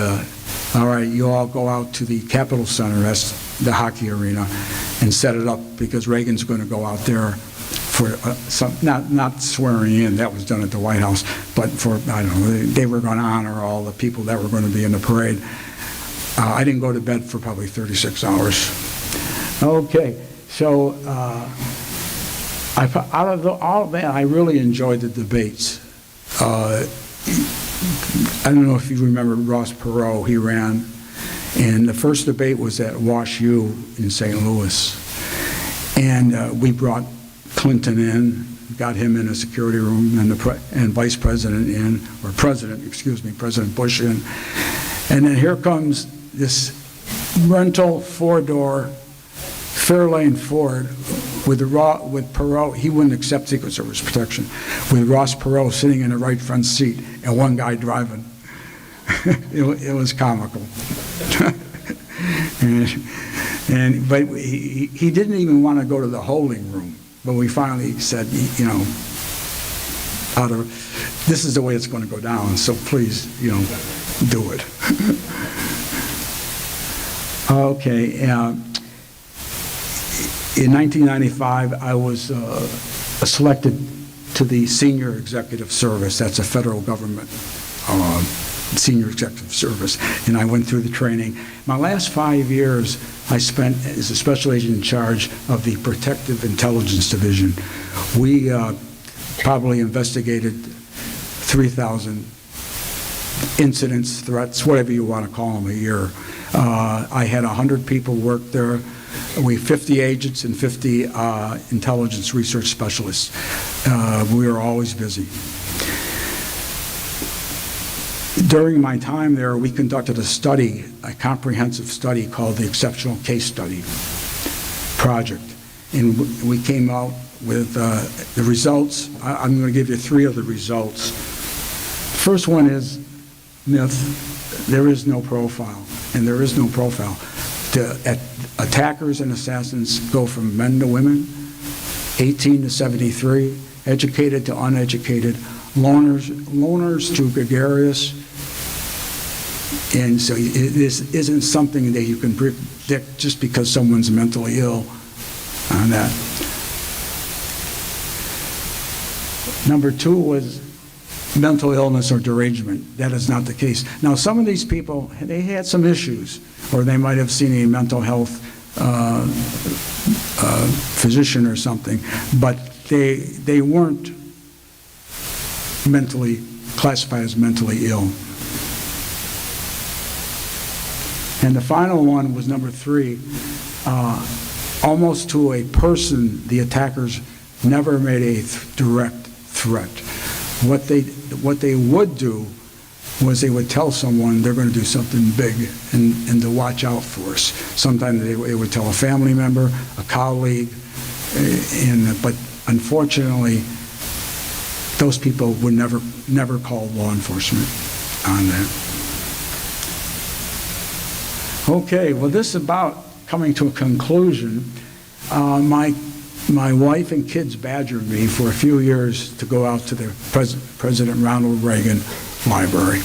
Speaker 5: all right, you all go out to the Capitol Center, that's the hockey arena, and set it up because Reagan's going to go out there for some, not swearing in, that was done at the White House, but for, I don't know, they were going to honor all the people that were going to be in the parade. I didn't go to bed for probably 36 hours. Okay, so out of all of that, I really enjoyed the debates. I don't know if you remember Ross Perot, he ran, and the first debate was at Wash U in St. Louis. And we brought Clinton in, got him in a security room, and Vice President in, or President Bush in. And then here comes this rental four-door Fairlane Ford with Perot. He wouldn't accept Secret Service protection, with Ross Perot sitting in the right front seat and one guy driving. It was comical. But he didn't even want to go to the holding room. But we finally said, this is the way it's going to go down, so please, do it. Okay. In 1995, I was selected to the Senior Executive Service. That's a federal government Senior Executive Service, and I went through the training. My last 5 years, I spent as a special agent in charge of the Protective Intelligence Division. We probably investigated 3,000 incidents, threats, whatever you want to call them, a year. I had 100 people work there. We 50 agents and 50 intelligence research specialists. We were always busy. During my time there, we conducted a comprehensive study called the Exceptional Case Study Project. And we came out with the results. I'm going to give you 3 of the results. First one is myth. There is no profile, and there is no profile. Attackers and assassins go from men to women, 18 to 73, educated to uneducated, loners to gregarious. And so this isn't something that you can predict just because someone's mentally ill on that. Number 2 was mental illness or derangement. That is not the case. Now, some of these people, they had some issues, or they might have seen a mental health physician or something, but they weren't classified as mentally ill. And the final one was number 3. Almost to a person, the attackers never made a direct threat. What they would do was they would tell someone they're going to do something big and to watch out for us. Sometimes they would tell a family member, a colleague, but unfortunately, those people would never call law enforcement on that. Okay, well, this is about coming to a conclusion. My wife and kids badgered me for a few years to go out to the President Ronald Reagan Library.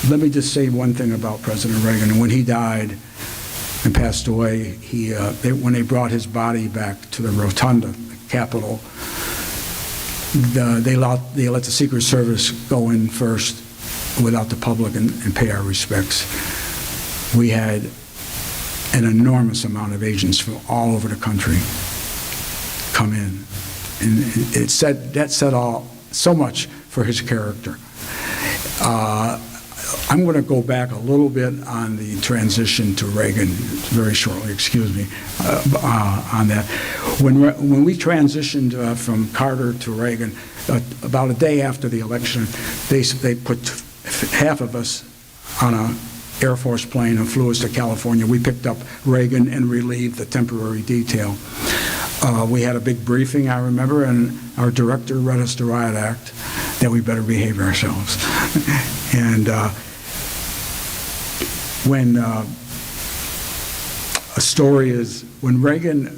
Speaker 5: Let me just say one thing about President Reagan. When he died and passed away, when they brought his body back to the Rotunda, the Capitol, they let the Secret Service go in first without the public and pay our respects. We had an enormous amount of agents from all over the country come in, and that said so much for his character. I'm going to go back a little bit on the transition to Reagan very shortly, excuse me, on that. When we transitioned from Carter to Reagan, about a day after the election, they put half of us on an Air Force plane and flew us to California. We picked up Reagan and relieved the temporary detail. We had a big briefing, I remember, and our director read us the Riot Act, that we better behave ourselves. And when a story is, when Reagan,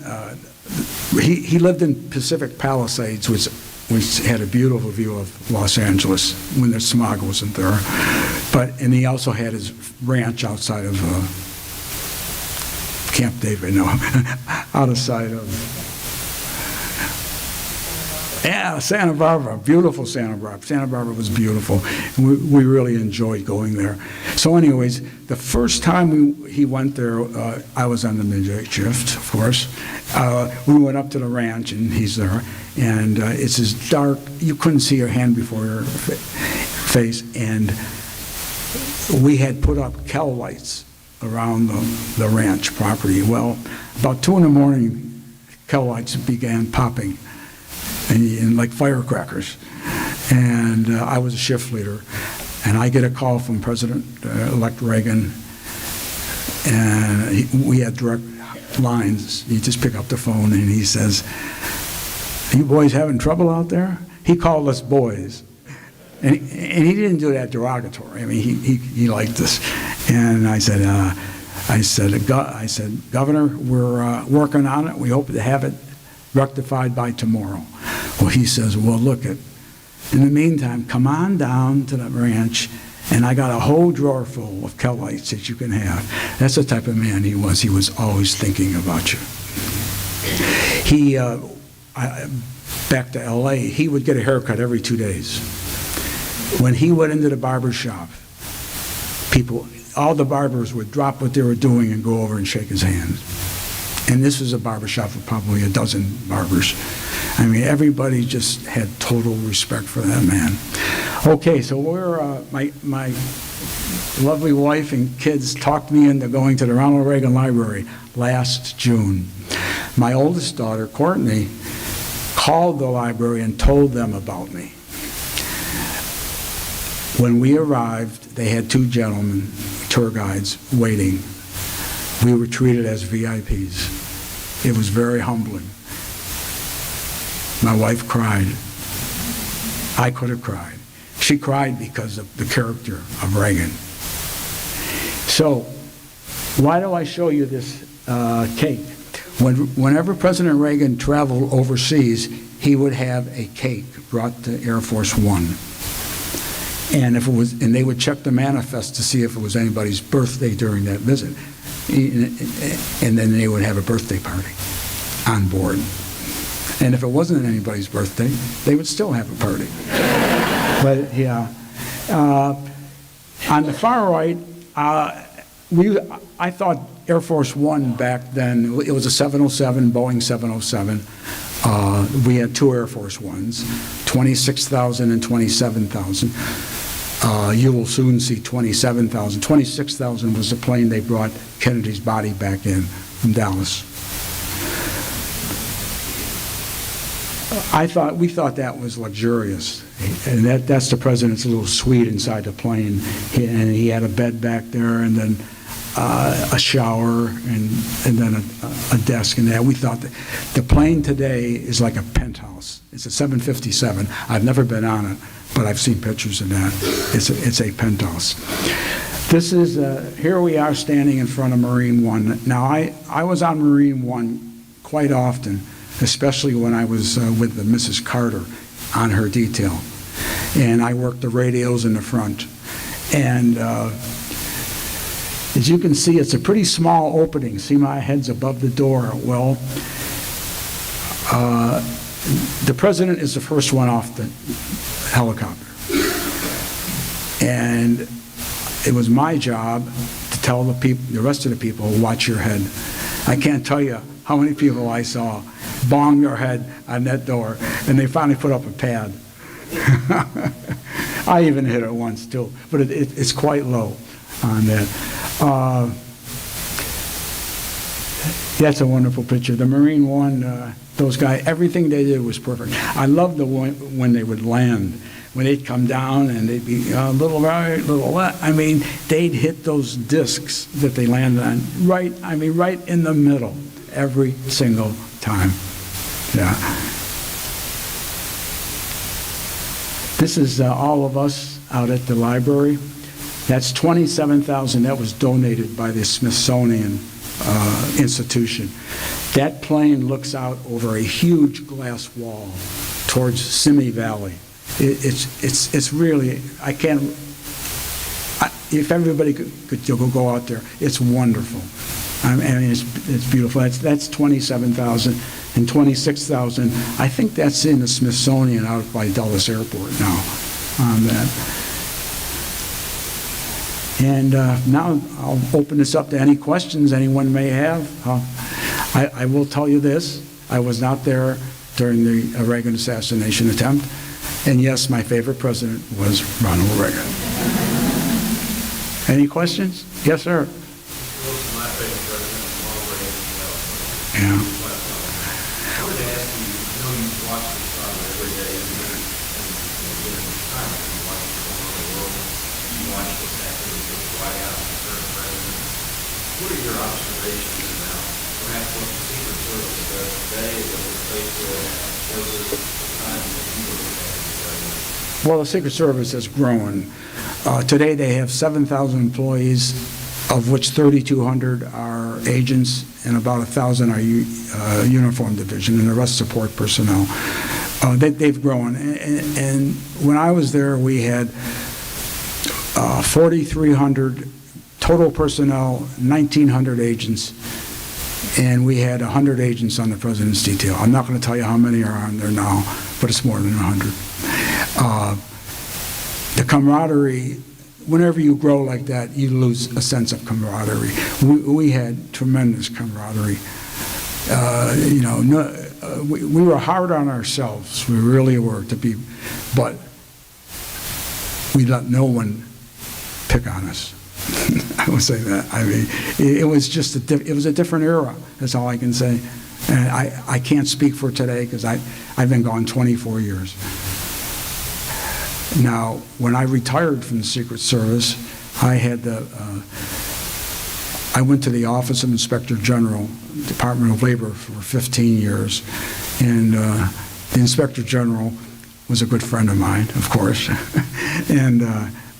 Speaker 5: he lived in Pacific Palisades, which had a beautiful view of Los Angeles when the smog wasn't there. And he also had his ranch outside of Camp David, no, outside of, yeah, Santa Barbara, beautiful Santa Barbara. Santa Barbara was beautiful. We really enjoyed going there. So anyways, the first time he went there, I was on the midnight shift, of course. We went up to the ranch, and he's there. And it's as dark, you couldn't see your hand before your face. And we had put up Kel lights around the ranch property. Well, about 2 in the morning, Kel lights began popping. And like firecrackers. And I was a shift leader. And I get a call from President-elect Reagan. And we had direct lines. You just pick up the phone and he says, "Are you boys having trouble out there?" He called us boys. And he didn't do that derogatory. I mean, he liked us. And I said, "Governor, we're working on it. We hope to have it rectified by tomorrow." Well, he says, "Well, look in the meantime, come on down to the ranch, and I got a whole drawer full of Kel lights that you can have." That's the type of man he was. He was always thinking about you. Back to L.A., he would get a haircut every 2 days. When he went into the barber shop, all the barbers would drop what they were doing and go over and shake his hand. And this was a barber shop of probably a dozen barbers. I mean, everybody just had total respect for that man. Okay, so my lovely wife and kids talked me into going to the Ronald Reagan Library last June. My oldest daughter, Courtney, called the library and told them about me. When we arrived, they had 2 gentlemen, tour guides, waiting. We were treated as VIPs. It was very humbling. My wife cried. I could have cried. She cried because of the character of Reagan. So, why do I show you this cake? Whenever President Reagan traveled overseas, he would have a cake brought to Air Force One. And they would check the manifest to see if it was anybody's birthday during that visit. And then they would have a birthday party on board. And if it wasn't anybody's birthday, they would still have a party. But yeah. On the far right, I thought Air Force One back then, it was a 707, Boeing 707. We had two Air Force Ones, 26,000 and 27,000. You will soon see 27,000. 26,000 was the plane they brought Kennedy's body back in from Dallas. We thought that was luxurious, and that's the president's little suite inside the plane. And he had a bed back there, and then a shower, and then a desk and that. We thought that the plane today is like a penthouse. It's a 757. I've never been on it, but I've seen pictures of that. It's a penthouse. This is here we are standing in front of Marine One. Now I was on Marine One quite often, especially when I was with Mrs. Carter on her detail, and I worked the radios in the front. And as you can see, it's a pretty small opening. See, my head's above the door. Well, the president is the first one off the helicopter. And it was my job to tell the rest of the people, watch your head. I can't tell you how many people I saw bong their head on that door, and they finally put up a pad. I even hit it once too, but it's quite low on that. That's a wonderful picture. The Marine One, those guys, everything they did was perfect. I loved when they would land, when they'd come down and they'd be a little right, little left. I mean, they'd hit those discs that they landed on right in the middle every single time. Yeah. This is all of us out at the library. That's 27,000. That was donated by the Smithsonian Institution. That plane looks out over a huge glass wall towards Simi Valley. It's really, I can't, if everybody could go out there, it's wonderful. I mean, it's beautiful. That's 27,000 and 26,000. I think that's in the Smithsonian out by Dulles Airport now on that. And now I'll open this up to any questions anyone may have. I will tell you this. I was not there during the Reagan assassination attempt. And yes, my favorite president was Ronald Reagan. Any questions? Yes, sir.
Speaker 6: My favorite president was Ronald Reagan as well.
Speaker 5: Yeah.
Speaker 6: I wanted to ask you, I know you watch this every day, and time you watch what's going on in the world, you watch what's happening with the White House and the current president. What are your observations about perhaps what the Secret Service does today as it relates to versus the time that you were with the president?
Speaker 5: Well, the Secret Service has grown. Today they have 7,000 employees, of which 3,200 are agents and about 1,000 are uniform division, and the rest support personnel. They've grown. And when I was there, we had 4,300 total personnel, 1,900 agents, and we had 100 agents on the President's detail. I'm not going to tell you how many are on there now, but it's more than 100. The camaraderie, whenever you grow like that, you lose a sense of camaraderie. We had tremendous camaraderie. We were hard on ourselves. We really were but we let no one pick on us. I would say that. I mean, it was just it was a different era. That's all I can say. And I can't speak for today because I've been gone 24 years. Now, when I retired from the Secret Service, I went to the Office of Inspector General, Department of Labor, for 15 years. And the Inspector General was a good friend of mine, of course. And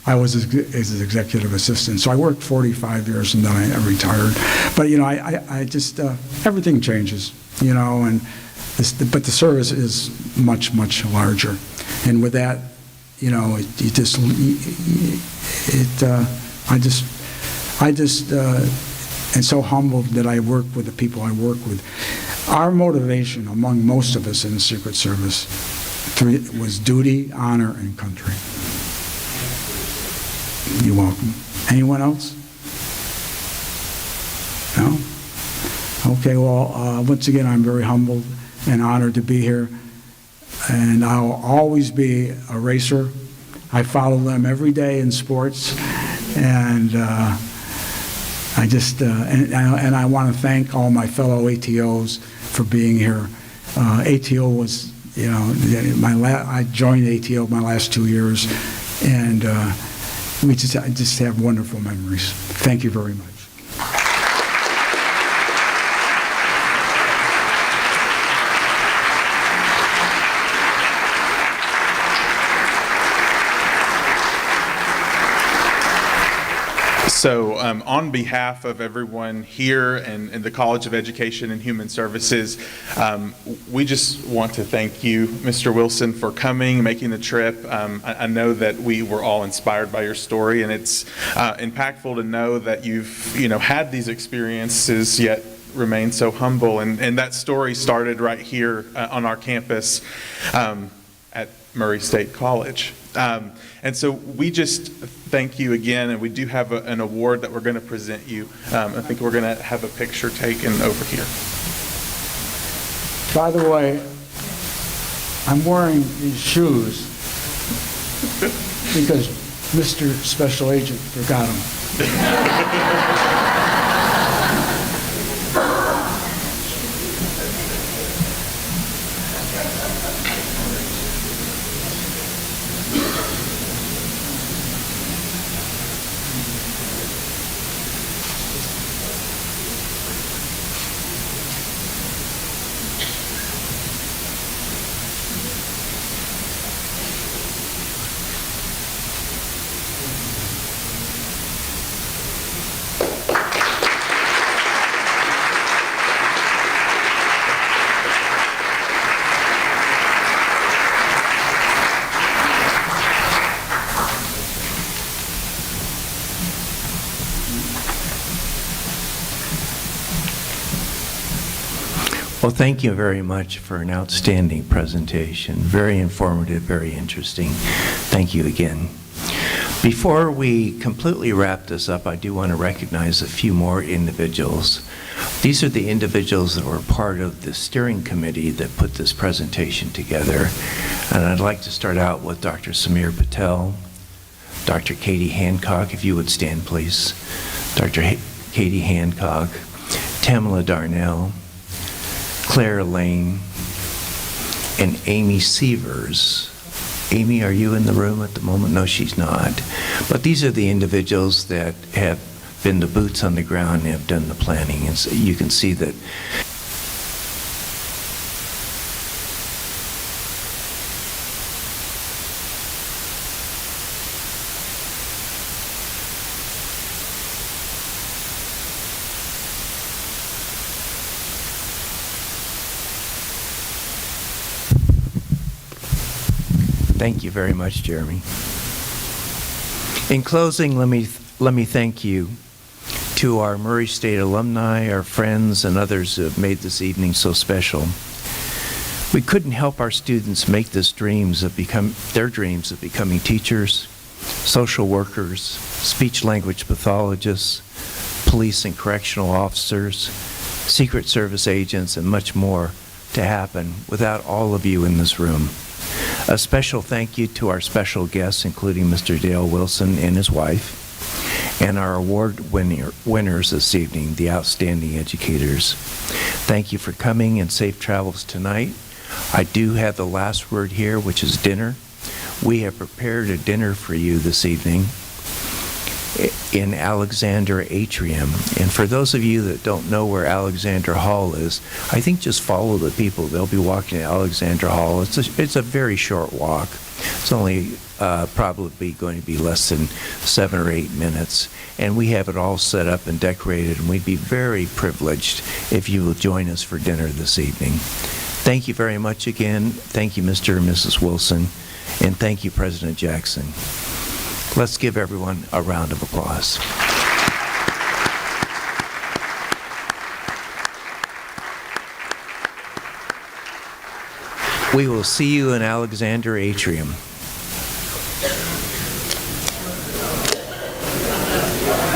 Speaker 5: I was his executive assistant. So I worked 45 years and then I retired. But, I just, everything changes, but the service is much, much larger. And with that, I just am so humbled that I work with the people I work with. Our motivation among most of us in the Secret Service was duty, honor, and country. You're welcome. Anyone else? No? Okay, well, once again, I'm very humbled and honored to be here. And I'll always be a racer. I follow them every day in sports. And I just, and I want to thank all my fellow ATOs for being here. ATO was, you know, I joined ATO my last 2 years, and I just have wonderful memories. Thank you very much.
Speaker 4: So on behalf of everyone here and the College of Education and Human Services, we just want to thank you, Mr. Wilson, for coming, making the trip. I know that we were all inspired by your story, and it's impactful to know that you've had these experiences yet remain so humble. And that story started right here on our campus at Murray State College. And so we just thank you again, and we do have an award that we're going to present you. I think we're going to have a picture taken over here.
Speaker 5: By the way, I'm wearing these shoes because Mr. Special Agent forgot them.
Speaker 1: Well, thank you very much for an outstanding presentation. Very informative, very interesting. Thank you again. Before we completely wrap this up, I do want to recognize a few more individuals. These are the individuals that were part of the steering committee that put this presentation together. And I'd like to start out with Dr. Samir Patel, Dr. Katie Hancock, if you would stand, please. Dr. Katie Hancock, Tamala Darnell, Claire Lane, and Amy Sievers. Amy, are you in the room at the moment? No, she's not. But these are the individuals that have been the boots on the ground and have done the planning. And so you can see that Thank you very much, Jeremy. In closing, let me thank you to our Murray State alumni, our friends, and others who have made this evening so special. We couldn't help our students make their dreams of becoming teachers, social workers, speech-language pathologists, police and correctional officers, Secret Service agents, and much more to happen without all of you in this room. A special thank you to our special guests, including Mr. Dale Wilson and his wife, and our award winners this evening, the outstanding educators. Thank you for coming, and safe travels tonight. I do have the last word here, which is dinner. We have prepared a dinner for you this evening in Alexander Atrium. And for those of you that don't know where Alexander Hall is, I think just follow the people. They'll be walking to Alexander Hall. It's a very short walk. It's only probably going to be less than 7 or 8 minutes. And we have it all set up and decorated, and we'd be very privileged if you will join us for dinner this evening. Thank you very much again. Thank you, Mr. and Mrs. Wilson. And thank you, President Jackson. Let's give everyone a round of applause. We will see you in Alexander Atrium.